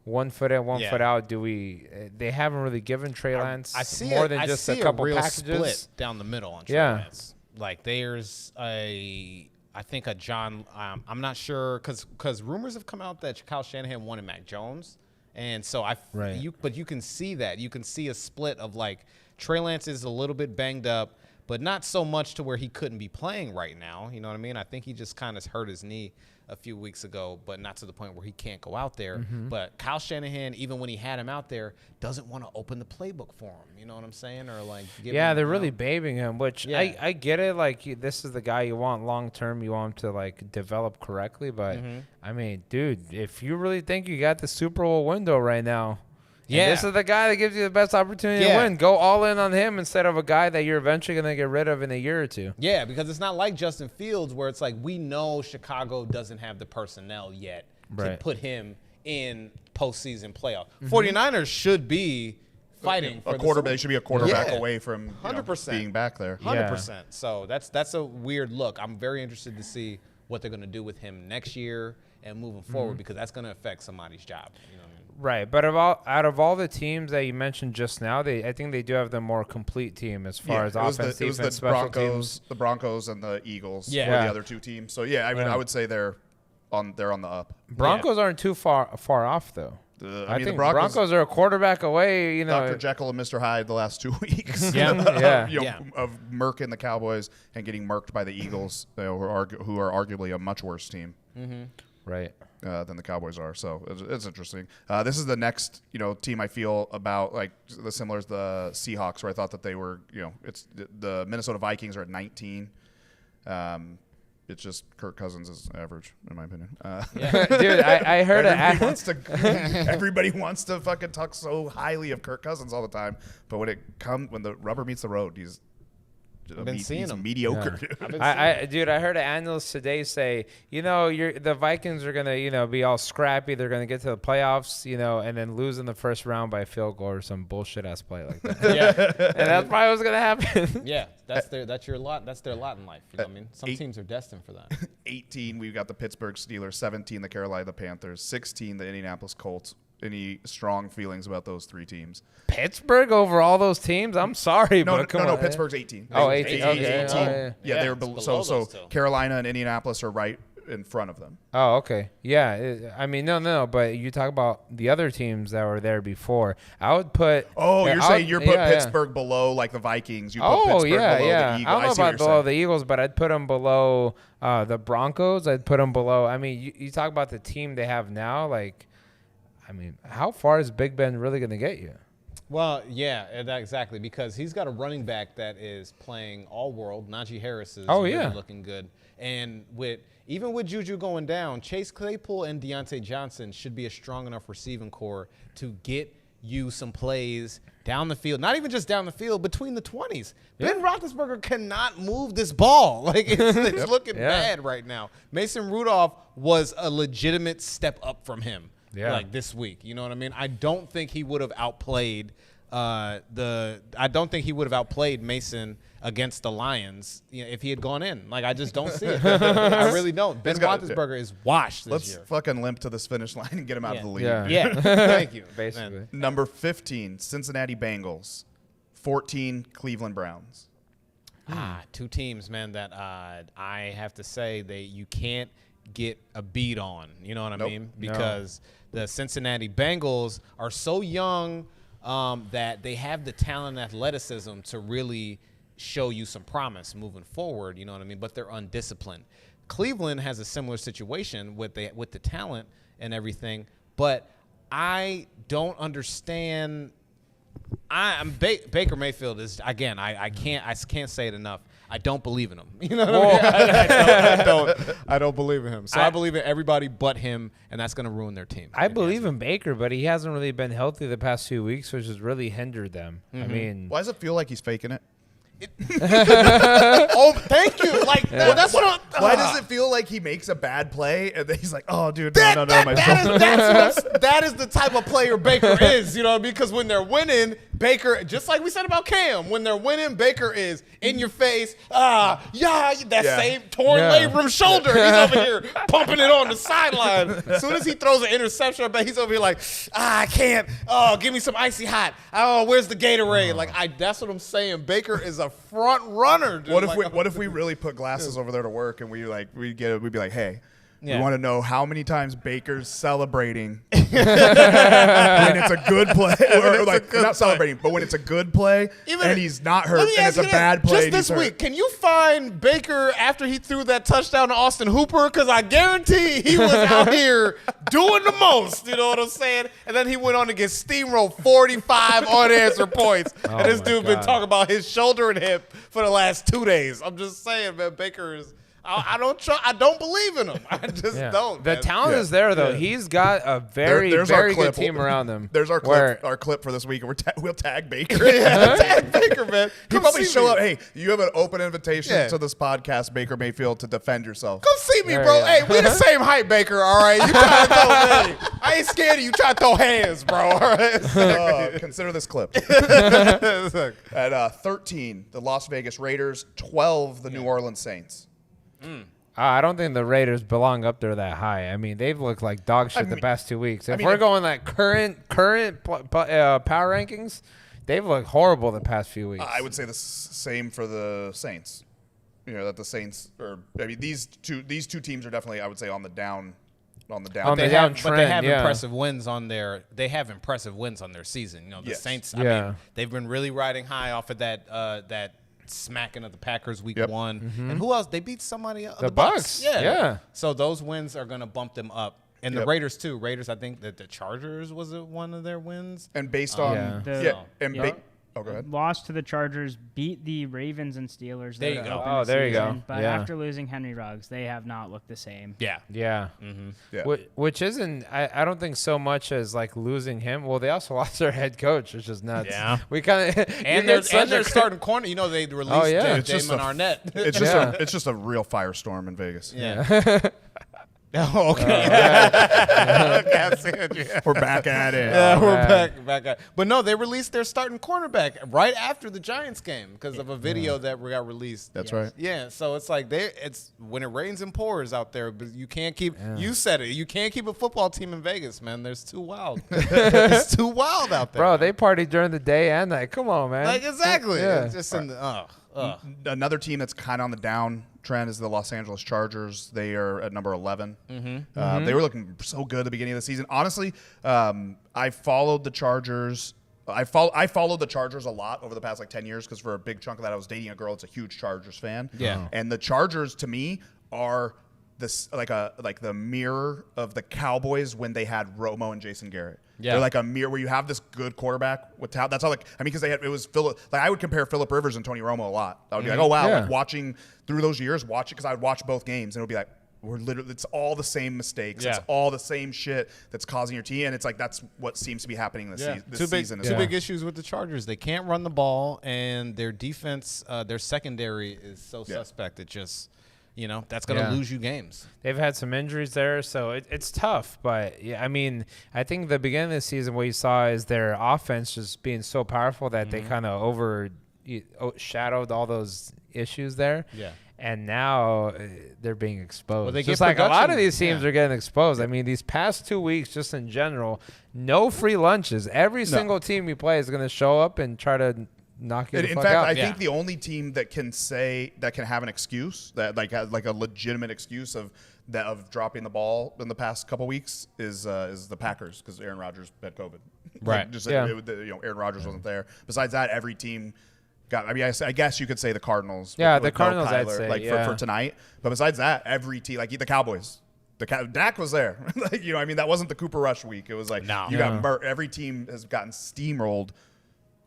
1 foot in, 1 foot out. They haven't really given Trey Lance more than just a couple real packages. Split down the middle on Trey Lance. Like, there's I think a John, I'm not sure, because rumors have come out that Kyle Shanahan wanted Mac Jones. And so but you can see that. You can see a split of, like, Trey Lance is a little bit banged up, but not so much to where he couldn't be playing right now. You know what I mean? I think he just kind of hurt his knee a few weeks ago, but not to the point where he can't go out there. But Kyle Shanahan, even when he had him out there, doesn't want to open the playbook for him. You know what I'm saying? Or, like, they're really babying him, which I get it. Like, this is the guy you want long term. You want him to, like, develop correctly. But, I mean, dude, if you really think you got the Super Bowl window right now, this is the guy that gives you the best opportunity to win. Go all in on him instead of a guy that you're eventually going to get rid of in a year or two. Yeah, because it's not like Justin Fields where it's like we know Chicago doesn't have the personnel yet to put him in postseason playoff. 49ers should be fighting for a quarterback. They should be a quarterback away from 100% being back there. 100%. So that's a weird look. I'm very interested to see what they're going to do with him next year and moving forward because that's going to affect somebody's job. You know what I mean? Right, but out of all the teams that you mentioned just now, I think they do have the more complete team as far as offense, defense, special teams. The Broncos and the Eagles were the other two teams. So I would say they're on the up. Broncos aren't too far off though. I think the Broncos are a quarterback away. Dr. Jekyll and Mr. Hyde the last 2 weeks. Of murking the Cowboys and getting murked by the Eagles, who are arguably a much worse team. Right. Than the Cowboys are. So it's interesting. This is the next, team I feel about like the similar as the Seahawks, where I thought that they were, it's the Minnesota Vikings are at 19. It's just Kirk Cousins is average, in my opinion. Dude, I heard everybody wants to fucking talk so highly of Kirk Cousins all the time, but when the rubber meets the road, he's mediocre. I heard an analyst today say, the Vikings are gonna, be all scrappy. They're gonna get to the playoffs, and then lose in the first round by a field goal or some bullshit ass play like that. And that's probably what's gonna happen. That's their lot. That's their lot in life. You know what I mean? Some teams are destined for that. 18, we've got the Pittsburgh Steelers. 17, the Carolina Panthers. 16, the Indianapolis Colts. Any strong feelings about those three teams? Pittsburgh over all those teams? I'm sorry, but come on. Pittsburgh's 18. Oh, 18. Okay. They were below. So Carolina and Indianapolis are right in front of them. Oh, okay. Yeah. No. But you talk about the other teams that were there before. I would put. Oh, you're saying you put Pittsburgh below like the Vikings. You put Pittsburgh below the Eagles. I don't know about below the Eagles, but I'd put them below the Broncos. I'd put them below. I mean, you talk about the team they have now, like. I mean, how far is Big Ben really going to get you? Well, exactly, because he's got a running back that is playing all-world. Najee Harris is really looking good. And even with Juju going down, Chase Claypool and Deontay Johnson should be a strong enough receiving core to get you some plays down the field. Not even just down the field, between the 20s. Yeah. Ben Roethlisberger cannot move this ball. Like, it's looking bad right now. Mason Rudolph was a legitimate step up from him. Like this week, you know what I mean? I don't think he would have outplayed Mason against the Lions if he had gone in. Like, I just don't see it. I really don't. Ben Roethlisberger is washed this year. Let's fucking limp to this finish line and get him out of the league. Yeah. Thank you. Basically. Man. Number 15, Cincinnati Bengals. 14, Cleveland Browns. Two teams, man, that I have to say you can't get a beat on. You know what I mean? Because the Cincinnati Bengals are so young that they have the talent and athleticism to really show you some promise moving forward. You know what I mean? But they're undisciplined. Cleveland has a similar situation with the talent and everything, but I don't understand. Baker Mayfield is, again, I can't say it enough. I don't believe in him. You know what I mean? I don't believe in him. So I believe in everybody but him, and that's going to ruin their team. I believe in Baker, but he hasn't really been healthy the past few weeks, which has really hindered them. I mean, Why does it feel like he's faking it? Oh, thank you. Like, well, that's what. Why does it feel like he makes a bad play and then he's like, oh, dude, no, my shoulder. That is the type of player Baker is, you know, because when they're winning, Baker, just like we said about Cam, when they're winning, Baker is in your face. Same torn labrum shoulder. He's over here pumping it on the sideline. As soon as he throws an interception, I bet he's over here like, I can't. Oh, give me some icy hot. Oh, where's the Gatorade? That's what I'm saying. Baker is a front runner, dude. What if we really put glasses over there to work and we'd be like, hey, we want to know how many times Baker's celebrating when it's a good play, or like not celebrating, but when it's a good play and he's not hurt and it's a bad play. Just this week, can you find Baker after he threw that touchdown to Austin Hooper? Because I guarantee he was out here doing the most. You know what I'm saying? And then he went on to get steamrolled 45 unanswered points. And this dude been talking about his shoulder and hip for the last 2 days. I'm just saying, man, Baker is. I don't believe in him. I just don't. The talent is there, though. He's got a very good team around him. There's our clip for this week, and we'll tag Baker. Tag Baker, man. He'll probably show up. Hey, you have an open invitation to this podcast, Baker Mayfield, to defend yourself. Come see me, bro. Hey, we the same height, Baker, all right? You trying to throw I ain't scared of you. Try to throw hands, bro, all right? Consider this clip. At 13, the Las Vegas Raiders. 12, the New Orleans Saints. I don't think the Raiders belong up there that high. I mean, they've looked like dog shit the past 2 weeks. If we're going like current power rankings, they've looked horrible the past few weeks. I would say the same for the Saints. You know that the Saints these two teams are definitely, I would say, on the down. But they have impressive wins on their. They have impressive wins on their season. You know, the Saints. I mean, they've been really riding high off of that smacking of the Packers week 1. Mm-hmm. And who else? They beat somebody else. The Bucks. Yeah. So those wins are going to bump them up. And the Raiders, too. Raiders, I think that the Chargers was one of their wins. And based on go ahead. Lost to the Chargers, beat the Ravens and Steelers. There you go. Oh, there you go. But after losing Henry Ruggs, they have not looked the same. Yeah. Mm-hmm. Yeah. Which isn't, I don't think so much as like losing him. Well, they also lost their head coach, which is nuts. Yeah. We kind of and they're starting corner. You know, they released Damon Arnett. It's just a real firestorm in Vegas. Yeah. Oh, okay. We're back at it. Yeah, we're back at it. But no, they released their starting cornerback right after the Giants game because of a video that got released. That's right. Yeah, so it's like it's when it rains and pours out there, but you can't keep. You said it. You can't keep a football team in Vegas, man. There's too wild. It's too wild out there, bro. They party during the day and night. Come on, man. Like exactly. Yeah. It's just in the Another team that's kind of on the down trend is the Los Angeles Chargers. They are at number 11. They were looking so good at the beginning of the season. Honestly, I followed the Chargers. I followed the Chargers a lot over the past 10 years because for a big chunk of that I was dating a girl that's a huge Chargers fan. Yeah. And the Chargers to me are this like the mirror of the Cowboys when they had Romo and Jason Garrett. Yeah. They're like a mirror where you have this good quarterback with talent. That's how because it was Philip. I would compare Philip Rivers and Tony Romo a lot. I would be like, oh wow, watching through those years, because I would watch both games and it would be like, it's all the same mistakes. It's all the same shit that's causing your team, and it's like that's what seems to be happening this season. Two big issues with the Chargers: they can't run the ball, and their defense, their secondary is so suspect. It just. You know, that's going to lose you games. They've had some injuries there, so it's tough. But, I mean, I think the beginning of the season what you saw is their offense just being so powerful that they kind of overshadowed all those issues there. Yeah. And now they're being exposed. Well, they just get like a lot of production. these teams are getting exposed. I mean, these past 2 weeks, just in general, no free lunches. Every single team you play is going to show up and try to – knock you the fuck out. I think the only team that can have an excuse that has a legitimate excuse of dropping the ball in the past couple weeks is the Packers because Aaron Rodgers had COVID. Right. Aaron Rodgers wasn't there. Besides that, every team got. I mean, I guess you could say the Cardinals. Yeah, with the Cardinals. Kyler, I'd say for tonight. But besides that, every team the Cowboys. Dak was there. That wasn't the Cooper Rush week. It was got every team has gotten steamrolled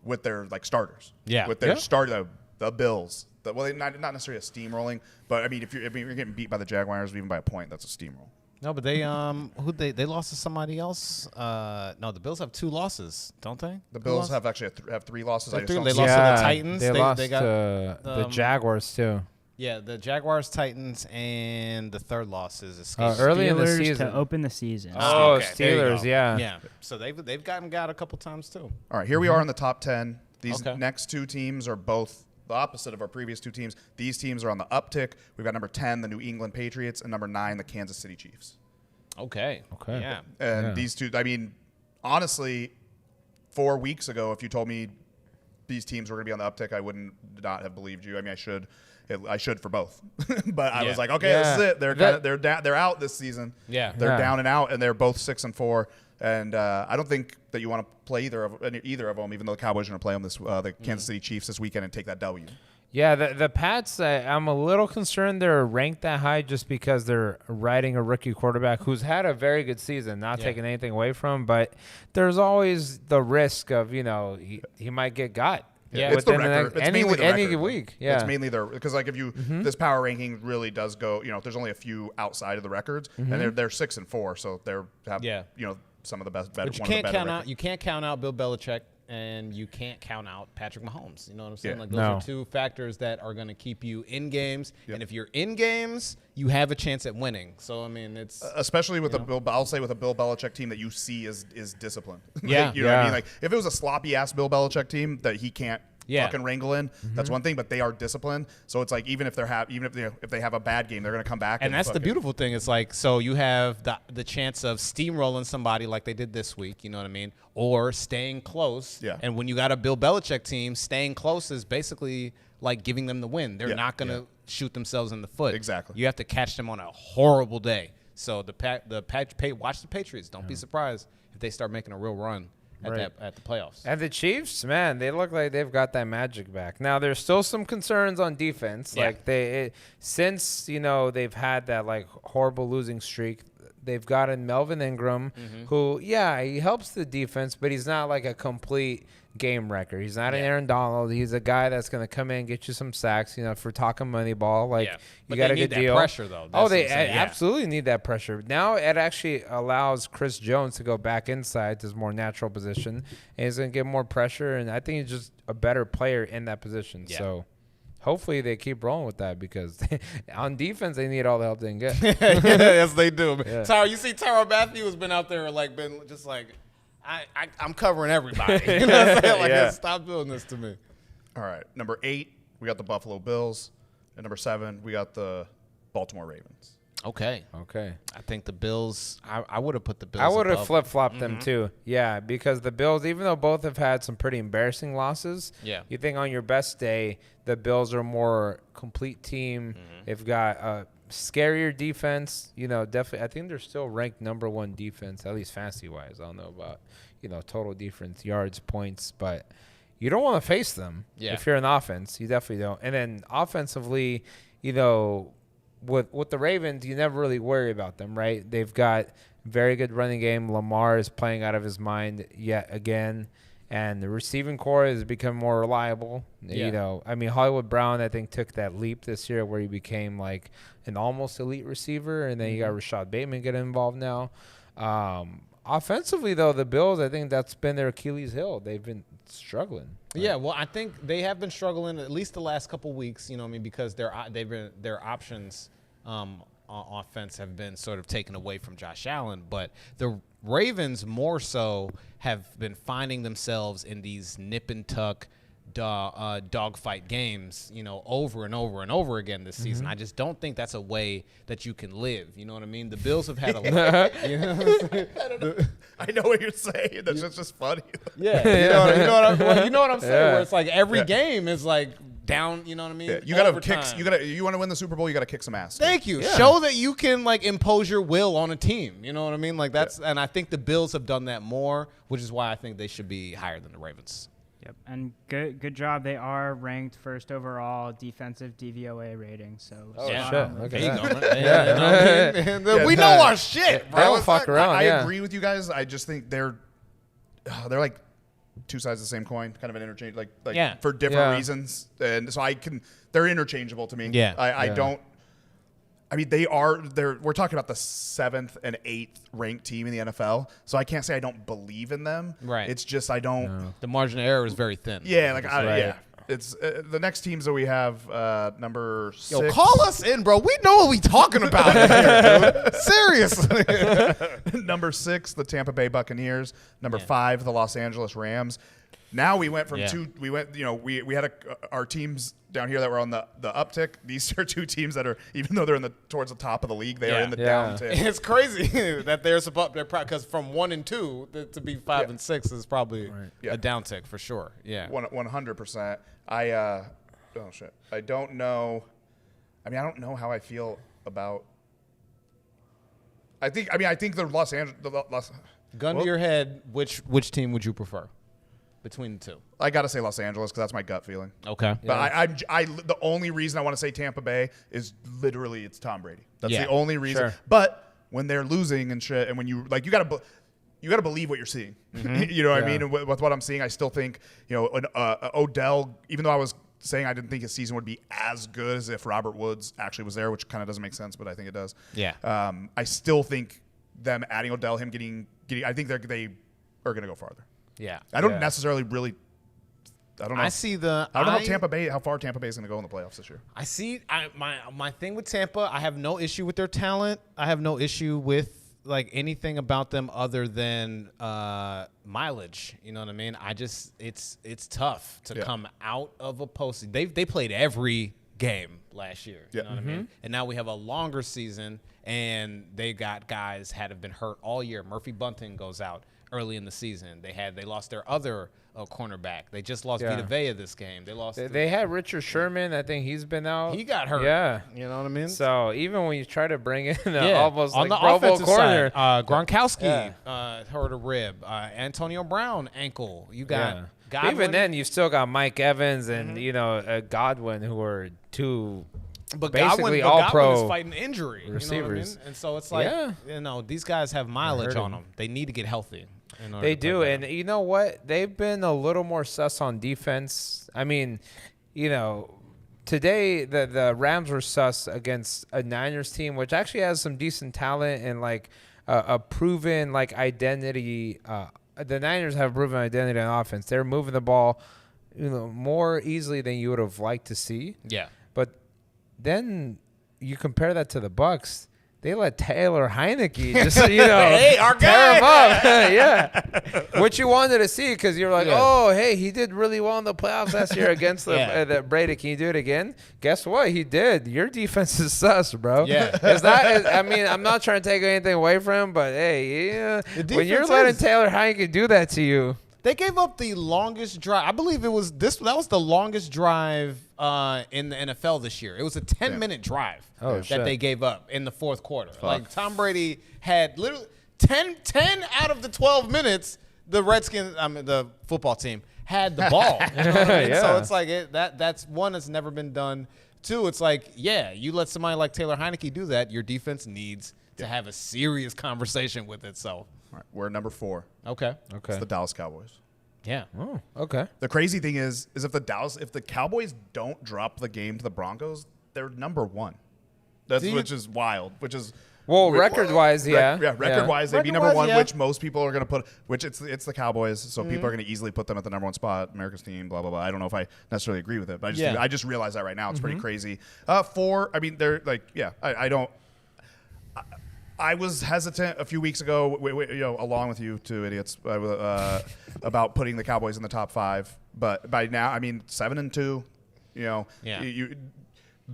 with their starters. Yeah. With their the Bills, not necessarily a steamrolling, but I mean, if you're getting beat by the Jaguars even by a point, that's a steamroll. No, but they they lost to somebody else. No, the Bills have 2 losses, don't they? The Bills have actually have 3 losses. They I just don't lost see- to the Titans. They lost got, to the Jaguars too. Yeah, the Jaguars, Titans, and the third loss is escaping. Early in the Steelers season. to open the season. Oh, okay, there you Steelers, go. yeah. Yeah. So they've gotten got a couple times too. All right, here we are in the top 10. These Okay. next 2 teams are both the opposite of our previous 2 teams. These teams are on the uptick. We've got number 10, the New England Patriots, and number 9, the Kansas City Chiefs. Okay. Okay. Yeah. And these 2, I mean, honestly, 4 weeks ago, if you told me these teams were going to be on the uptick, I would not have believed you. I mean, I should for both, but I was like, okay, this is it. They're out this season. Yeah. They're down and out, and they're both 6-4. And I don't think that you want to play either of them, even though the Cowboys are going to play them the Kansas City Chiefs this weekend and take that W. Yeah, the Pats, I'm a little concerned they're ranked that high just because they're riding a rookie quarterback who's had a very good season, not taking anything away from him, but there's always the risk of, he might get got. Yeah, it's the within record. It's any mainly the record. week. Yeah, it's mainly because like if you this power ranking really does go. There's only a few outside of the records, and they're 6-4, so they're some of the best. But you can't count out Bill Belichick, and you can't count out Patrick Mahomes. You know what I'm saying? Yeah. Like those are 2 factors that are going to keep you in games, and if you're in games, you have a chance at winning. So I mean, it's especially with I'll say with a Bill Belichick team that you see is disciplined. Yeah. You know what I mean? Like if it was a sloppy ass Bill Belichick team that he can't fucking wrangle in, that's one thing, but they are disciplined. So it's like even if they have a bad game, they're going to come back. And that's the beautiful thing. It's like, so you have the chance of steamrolling somebody like they did this week, you know what I mean? Or staying close. Yeah. And when you got a Bill Belichick team, staying close is basically like giving them the win. They're not going to shoot themselves in the foot. Exactly. You have to catch them on a horrible day. So watch the Patriots. Don't be surprised if they start making a real run at the playoffs. And the Chiefs, man, they look like they've got that magic back. Now, there's still some concerns on defense. Yeah. Like since they've had that like horrible losing streak, they've gotten Melvin Ingram, who he helps the defense, but he's not like a complete game wrecker. He's not an Aaron Donald. He's a guy that's going to come in and get you some sacks, for talking money ball. Like you got a good deal. Pressure though. They absolutely need that pressure. Now it actually allows Chris Jones to go back inside to his more natural position, and he's going to get more pressure. And I think he's just a better player in that position. Yeah. So hopefully they keep rolling with that because on defense they need all the help they can get. Yes, they do. Yeah. You see Tyrann Mathieu has been out there been just like. I'm covering everybody. You know what I'm saying? Like, stop doing this to me. All right. Number 8, we got the Buffalo Bills. And number 7, we got the Baltimore Ravens. Okay. I think the Bills, I would have put the Bills I would have above. flip-flopped them too. Yeah, because the Bills, even though both have had some pretty embarrassing losses, you think on your best day, the Bills are a more complete team. They've got a scarier defense. Definitely, I think they're still ranked number 1 defense, at least fantasy-wise. I don't know about, total defense, yards, points, but you don't want to face them if you're an offense. You definitely don't. And then offensively, with the Ravens, you never really worry about them, right? They've got very good running game. Lamar is playing out of his mind yet again. And the receiving core has become more reliable. Hollywood Brown, I think, took that leap this year where he became like an almost elite receiver. And then you got Rashad Bateman getting involved now. Offensively, though, the Bills, I think that's been their Achilles heel. They've been struggling. Yeah, well, I think they have been struggling at least the last couple weeks, because their options on offense have been sort of taken away from Josh Allen. But the Ravens more so have been finding themselves in these nip and tuck dogfight games, over and over and over again this season. I just don't think that's a way that you can live. You know what I mean? The Bills have had a lot. You know what I'm saying? I know what you're saying. That's just funny. Yeah. You know what I'm saying? Where it's like every game is like down, you know what I mean? Yeah, you gotta kick. You want to win the Super Bowl, you gotta kick some ass. Thank you. Yeah. Show that you can impose your will on a team. You know what I mean? Like that's, and I think the Bills have done that more, which is why I think they should be higher than the Ravens. Yep, and good job. They are ranked first overall defensive DVOA rating. So shit! Look there at you that. go, man. We know our shit, bro. They don't fuck around. I agree with you guys. I just think they're like two sides of the same coin, kind of an interchange, like Yeah. for different Yeah. reasons. And so they're interchangeable to me. Yeah. I don't. I mean, we're talking about the 7th and 8th ranked team in the NFL, so I can't say I don't believe in them. Right. It's just I don't. The margin of error is very thin. Yeah, Right. yeah. It's the next teams that we have. Number 6. Yo, call us in, bro. We know what we talking about here, dude. Seriously. Number 6, the Tampa Bay Buccaneers. Number 5, the Los Angeles Rams. Now we went from we had our teams down here that were on the uptick. These are 2 teams that are, even though they're towards the top of the league, they are in the downtick. It's crazy that because from 1 and 2 to be 5 and 6 is probably a downtick for sure. Yeah. 100%. Oh shit. I don't know. I mean, I don't know how I feel about. I think the Los Angeles. Gun to your head, which team would you prefer between the 2? I gotta say Los Angeles because that's my gut feeling. Okay. But the only reason I want to say Tampa Bay is literally it's Tom Brady. That's Yeah. the only reason. Sure. But when they're losing and shit, and when you gotta believe what you're seeing. You know what I mean? And with what I'm seeing, I still think Odell. Even though I was saying I didn't think his season would be as good as if Robert Woods actually was there, which kind of doesn't make sense, but I think it does. Yeah. I still think them adding Odell, him getting. I think they are gonna go farther. Yeah. I don't necessarily really. I don't know. I see the. I don't know how far Tampa Bay is going to go in the playoffs this year. I see. My thing with Tampa, I have no issue with their talent. I have no issue with anything about them other than mileage. You know what I mean? It's tough to come out of a postseason. They played every game last year. You know what I mean? And now we have a longer season, and they got guys have been hurt all year. Murphy Bunting goes out early in the season. They lost their other cornerback. They just lost Vita Vea this game. They had Richard Sherman. I think he's been out. He got hurt. Yeah. You know what I mean? So even when you try to bring in almost on like the Pro Bowl offensive corner, side, Gronkowski hurt a rib. Antonio Brown ankle. You got Godwin. even then you still got Mike Evans and Godwin, who are 2 But basically Godwin all-pro is fighting injury. receivers. You know what I mean? And so it's like, these guys have mileage on them. They need to get healthy. They do, and you know what? They've been a little more sus on defense. I mean, today the Rams were sus against a Niners team, which actually has some decent talent and a proven identity. The Niners have a proven identity on offense. They're moving the ball, more easily than you would have liked to see. Yeah. But then you compare that to the Bucs. They let Taylor Heineke just, hey, our tear guy. him up. Yeah. What you wanted to see, because you're like, oh, hey, he did really well in the playoffs last year against the Brady. Can you do it again? Guess what? He did. Your defense is sus, bro. Yeah. I'm not trying to take anything away from him, but hey, when you're letting Taylor Heineke do that to you. They gave up the longest drive. I believe it was that was the longest drive in the NFL this year. It was a 10-minute drive that they gave up in the fourth quarter. Like Tom Brady had literally 10 out of the 12 minutes the the football team had the ball. You know what I mean? So it's like that's one that's never been done. 2, it's like, you let somebody like Taylor Heineke do that, your defense needs to have a serious conversation with it. So All right, we're at number 4. Okay. It's the Dallas Cowboys. Yeah. Oh, okay. The crazy thing is if the Cowboys don't drop the game to the Broncos, they're number 1. Which is wild. Record-wise, record-wise, they'd be number Record-wise, 1, which most people are going to put. Which it's the Cowboys, so people are going to easily put them at the number 1 spot. America's team, blah blah blah. I don't know if I necessarily agree with it, but I just realized that right now. It's pretty crazy. 4. I mean, they're I don't. I was hesitant a few weeks ago, along with you 2 idiots, about putting the Cowboys in the top 5. But by now, I mean 7-2. You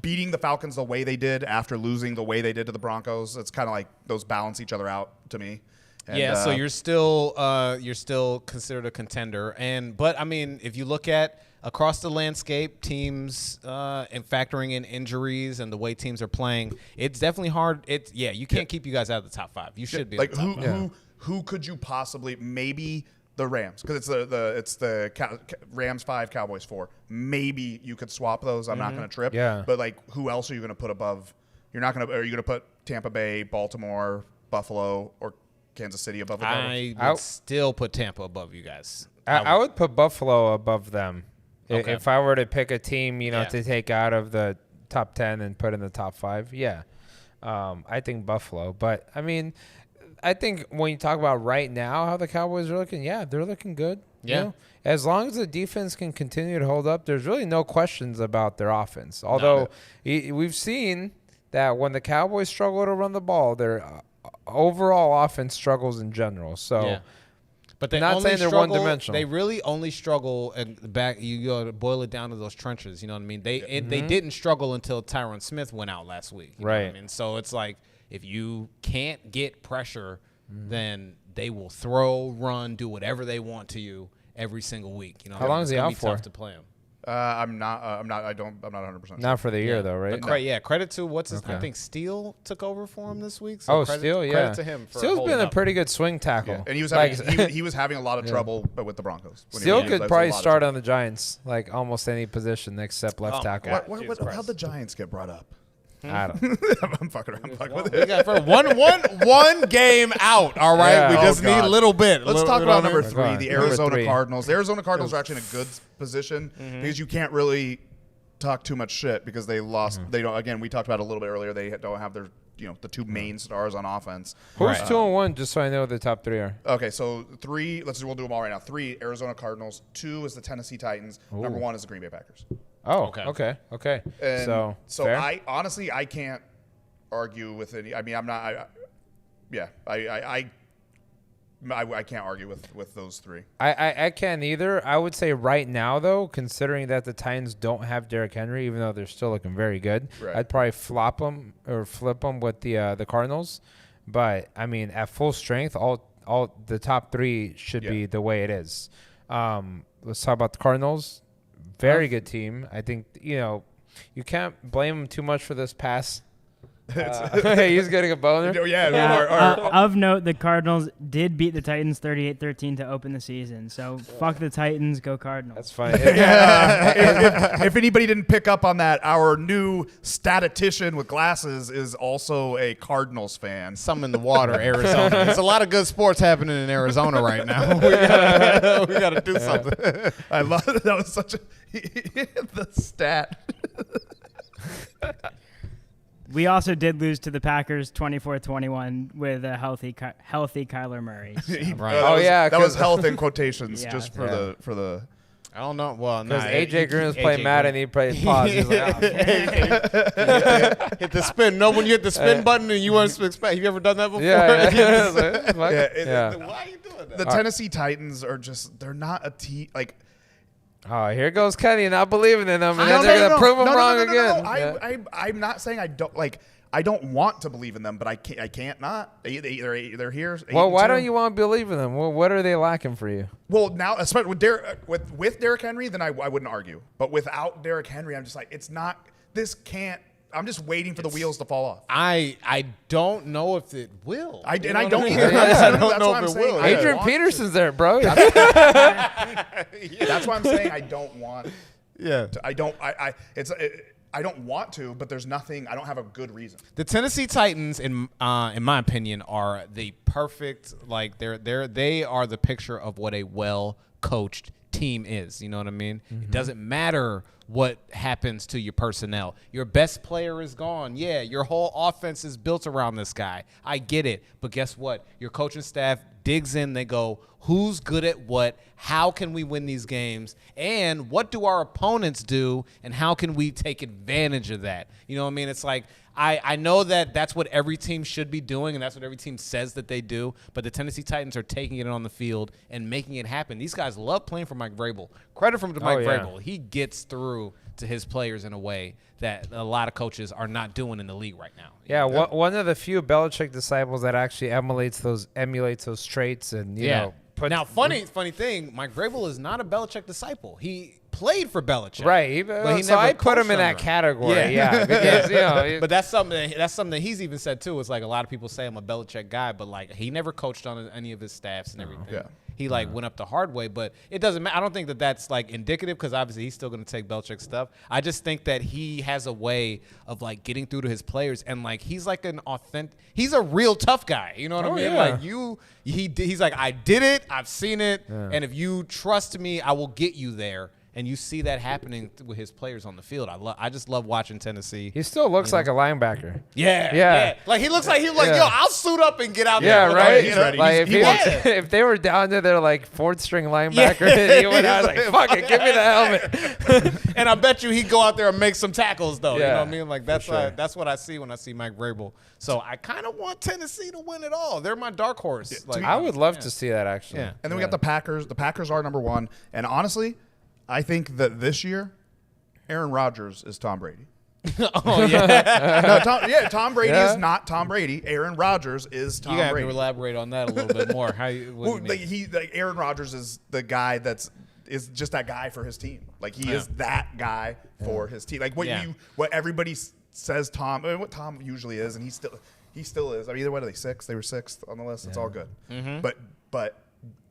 beating the Falcons the way they did after losing the way they did to the Broncos. It's kind of like those balance each other out to me. And, so you're still considered a contender, but I mean, if you look at across the landscape, teams and factoring in injuries and the way teams are playing, it's definitely hard. You can't keep you guys out of the top 5. You should be like in the top 5. who could you possibly maybe the Rams, because it's the Rams 5, Cowboys 4. Maybe you could swap those. I'm not going to trip. Yeah. But like, who else are you going to put above? Are you going to put Tampa Bay, Baltimore, Buffalo, or Kansas City above the Cowboys? I would still put Tampa above you guys. I would put Buffalo above them. Okay. If I were to pick a team, Yeah. to take out of the top 10 and put in the top 5, yeah. I think Buffalo. But, I mean, I think when you talk about right now how the Cowboys are looking, yeah, they're looking good. Yeah. As long as the defense can continue to hold up, there's really no questions about their offense. Although we've seen that when the Cowboys struggle to run the ball, their overall offense struggles in general. So. Yeah. But they not only saying they're struggle, one-dimensional. They really only struggle and back. You go to boil it down to those trenches. You know what I mean? They didn't struggle until Tyron Smith went out last week. You know what I mean? So it's like if you can't get pressure, then they will throw, run, do whatever they want to you every single week. You know, How long is he out for? Tough to play him. I'm not 100%. Not for the year, though, right? But credit to I think Steele took over for him this week. So Steele, yeah. Credit to him. Steele's been a pretty good swing tackle. Yeah. And he was having, he was having a lot of trouble with the Broncos. Steele could probably start on the Giants, like almost any position except left tackle. How'd the Giants get brought up? I don't. I'm fucking around. With We it. got for one game out. All right, Yeah. we just need a little bit. Let's talk about number Go 3, on. the Number Arizona 3. Cardinals. The Arizona Cardinals are actually in a good position because you can't really talk too much shit because they lost. They don't. Again, we talked about it a little bit earlier. They don't have their the two main stars on offense. Who's 2-1? Just so I know what the top 3 are. Okay, so 3. We'll do them all right now. 3 Arizona Cardinals. 2 is the Tennessee Titans. Number 1 is the Green Bay Packers. Oh, okay. And so fair? I honestly I can't argue with any. I mean, I'm not. I can't argue with those 3. I can't either. I would say right now, though, considering that the Titans don't have Derrick Henry, even though they're still looking very good, Right. I'd probably flip them with the Cardinals. But I mean, at full strength, all the top 3 should be the way it is. Let's talk about the Cardinals. Very good team. I think you can't blame them too much for this pass. He's getting a boner. Of note, the Cardinals did beat the Titans 38-13 to open the season. So fuck the Titans, go Cardinals. That's funny. If anybody didn't pick up on that, our new statistician with glasses is also a Cardinals fan. Some in the water, Arizona. There's a lot of good sports happening in Arizona right now. We got to do something. I love that. That was such a the stat. We also did lose to the Packers 24-21 with a healthy Kyler Murray. So. Right. That was health in quotations, Yeah. just for the. I don't know. Well, Because AJ Green was playing Madden, he played pause. He's like, hit the spin. No, when you hit the spin button and you want to expect. Have you ever done that before? yeah. Why are you doing that? The Tennessee Titans are just—they're not a team like. Oh, here goes Kenny not believing in them, and then they're gonna prove him wrong again. No. I'm not saying I don't like. I don't want to believe in them, but I can't not. They're here. Well, why don't you want to believe in them? Well, what are they lacking for you? Well, now, especially with Derrick Henry, then I wouldn't argue. But without Derrick Henry, I'm just like, it's not. This can't. I'm just waiting for the wheels to fall off. I don't know if it will. I don't I mean? either. I don't know if it will. Adrian Peterson's there, bro. That's why I'm saying I don't want. Yeah. I don't want to, but there's nothing. I don't have a good reason. The Tennessee Titans, in my opinion, are the perfect. Like they are the picture of what a well-coached team is. You know what I mean? Mm-hmm. It doesn't matter what happens to your personnel. Your best player is gone. Yeah, your whole offense is built around this guy. I get it. But guess what? Your coaching staff digs in. They go, who's good at what? How can we win these games? And what do our opponents do? And how can we take advantage of that? You know what I mean? It's like, I know that that's what every team should be doing, and that's what every team says that they do, but the Tennessee Titans are taking it on the field and making it happen. These guys love playing for Mike Vrabel. Credit from Mike Vrabel. He gets through to his players in a way that a lot of coaches are not doing in the league right now. Yeah, one of the few Belichick disciples that actually emulates those traits, and you know. Now, funny thing, Mike Vrabel is not a Belichick disciple. He played for Belichick, right? But he so never I put him coached in that under him. category. Yeah, because but that's something that he's even said too. It's like a lot of people say I'm a Belichick guy, but like he never coached on any of his staffs and everything. Yeah. he like went up the hard way. But it doesn't matter. I don't think that that's like indicative because obviously he's still going to take Belichick's stuff. I just think that he has a way of like getting through to his players, and like he's like he's a real tough guy. You know what I mean? Yeah. Like he's like, I did it, I've seen it, and if you trust me, I will get you there. And you see that happening with his players on the field. I just love watching Tennessee. He still looks like a linebacker. Yeah. Like he looks like yo, I'll suit up and get out there. Yeah, right. He's ready. Like if they were down to their like fourth string linebacker, he went out like, fuck it, give me the helmet. And I bet you he'd go out there and make some tackles though. Yeah, you know what I mean? Like that's sure. what I see when I see Mike Vrabel. So I kind of want Tennessee to win it all. They're my dark horse. Like, I would love to see that actually. Yeah. And then we got the Packers. The Packers are number 1. And honestly, I think that this year, Aaron Rodgers is Tom Brady. Oh yeah. Tom Brady is not Tom Brady. Aaron Rodgers is Tom You got Brady. to elaborate on that a little bit more. What do you mean? Aaron Rodgers is the guy is just that guy for his team. Like he is that guy for his team. Like what everybody says Tom, what Tom usually is, and he still is. I mean, what are they, 6th? They were 6th on the list. It's all good. Mm-hmm. But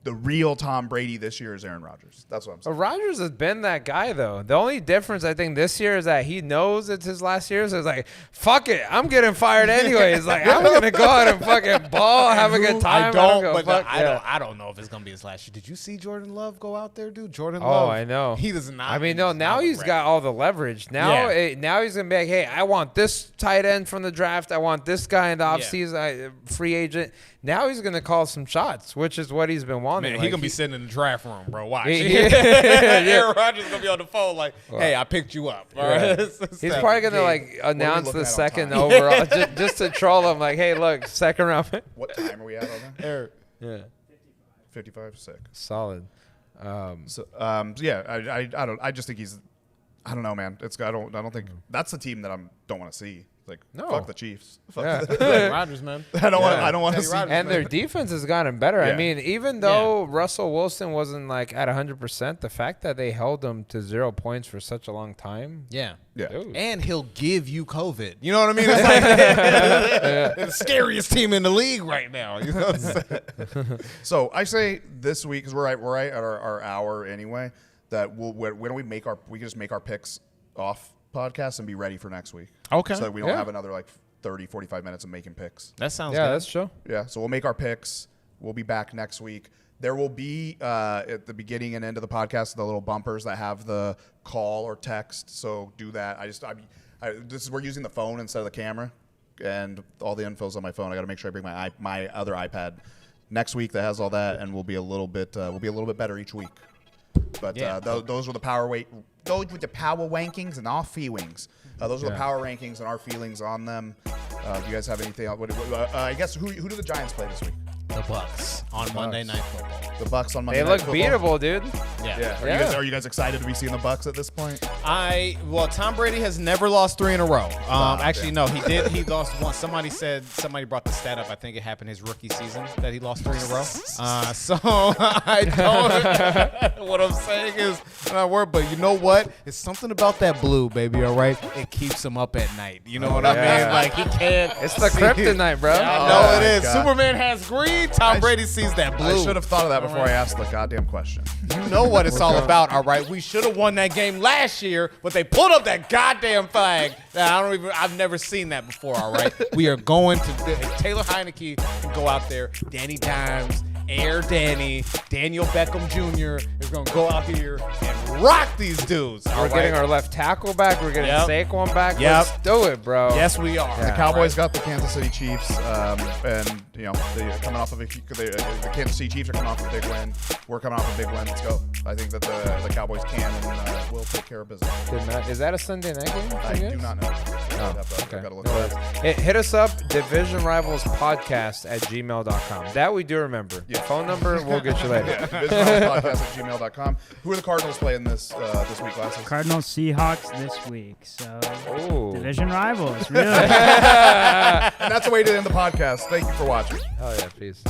the real Tom Brady this year is Aaron Rodgers. That's what I'm saying. Rodgers has been that guy, though. The only difference, I think, this year is that he knows it's his last year. So it's like, fuck it. I'm getting fired anyways. Like, I'm going to go out and fucking ball, have a good time. I don't know if it's going to be his last year. Did you see Jordan Love go out there, dude? Jordan Love. Oh, I know. He does not. I mean, no, now he's got all the leverage. Now now he's going to be like, hey, I want this tight end from the draft. I want this guy in the offseason, free agent. Now he's going to call some shots, which is what he's been wanting. Man, he's going to be sitting in the draft room, bro. Watch. Yeah. Aaron Rodgers is going to be on the phone like, hey, I picked you up. All right? He's probably going to like announce the second overall just to troll him. Like, hey, look, second round. What time are we at on that? Yeah. 55, sick. Solid. I just think he's, I don't know, man. I don't think that's the team that I don't want to see. Like, fuck the Chiefs. Fuck Rodgers, man. I don't want to see. And their defense has gotten better. Yeah. I mean, even though Russell Wilson wasn't like at 100%, the fact that they held him to 0 points for such a long time. Yeah. Dude. And he'll give you COVID. You know what I mean? It's like they're the scariest team in the league right now. You know what I'm saying? So I say this week, because we're right at our hour anyway, that when we can just make our picks off podcast and be ready for next week. Okay. So that we don't have another like 30, 45 minutes of making picks. That sounds good. Yeah, that's true. Yeah. So we'll make our picks. We'll be back next week. There will be at the beginning and end of the podcast the little bumpers that have the call or text. So do that. We're using the phone instead of the camera, and all the info's on my phone. I got to make sure I bring my other iPad next week that has all that, and we'll be a little bit better each week. But those were the power rankings and our feelings. Those are the power rankings and our feelings on them. Do you guys have anything else? I guess who do the Giants play this week? The Bucks on Monday Night Football. The Bucks on Monday They Night look Football. beatable, dude. Yeah. Are you guys excited to be seeing the Bucks at this point? Tom Brady has never lost 3 in a row. Actually, no, he did. He lost once. Somebody brought the stat up. I think it happened his rookie season that he lost 3 in a row. So I don't. What I'm saying is, not worried. But you know what? It's something about that blue, baby. All right, it keeps him up at night. You know what I mean? Like he can't. It's the kryptonite, bro. I know it is. God. Superman has green. Tom Brady sees that blue. I should have thought of that before I asked the goddamn question. You know what it's all about, all right? We should have won that game last year, but they pulled up that goddamn flag. I've never seen that before, all right? We are going to Taylor Heineke can go out there. Danny Dimes, Air Danny, Daniel Beckham Jr. is going to go out here and rock these dudes. We're getting our left tackle back. We're getting Saquon back. Yep. Let's do it, bro. Yes, we are. The Cowboys got the Kansas City Chiefs, and they're coming off of the Kansas City Chiefs are coming off a big win. We're coming off a big win. Let's go. I think that the Cowboys can and will take care of business. Is that a Sunday night game? I do not know. Okay. I gotta look at that. Hit us up, divisionrivalspodcast@gmail.com. That we do remember. Your phone number, we'll get you later. divisionrivalspodcast@gmail.com. Who are the Cardinals playing this week, Glasses? Cardinals Seahawks this week. So division rivals, really. And that's the way to end the podcast. Thank you for watching. Hell yeah, peace.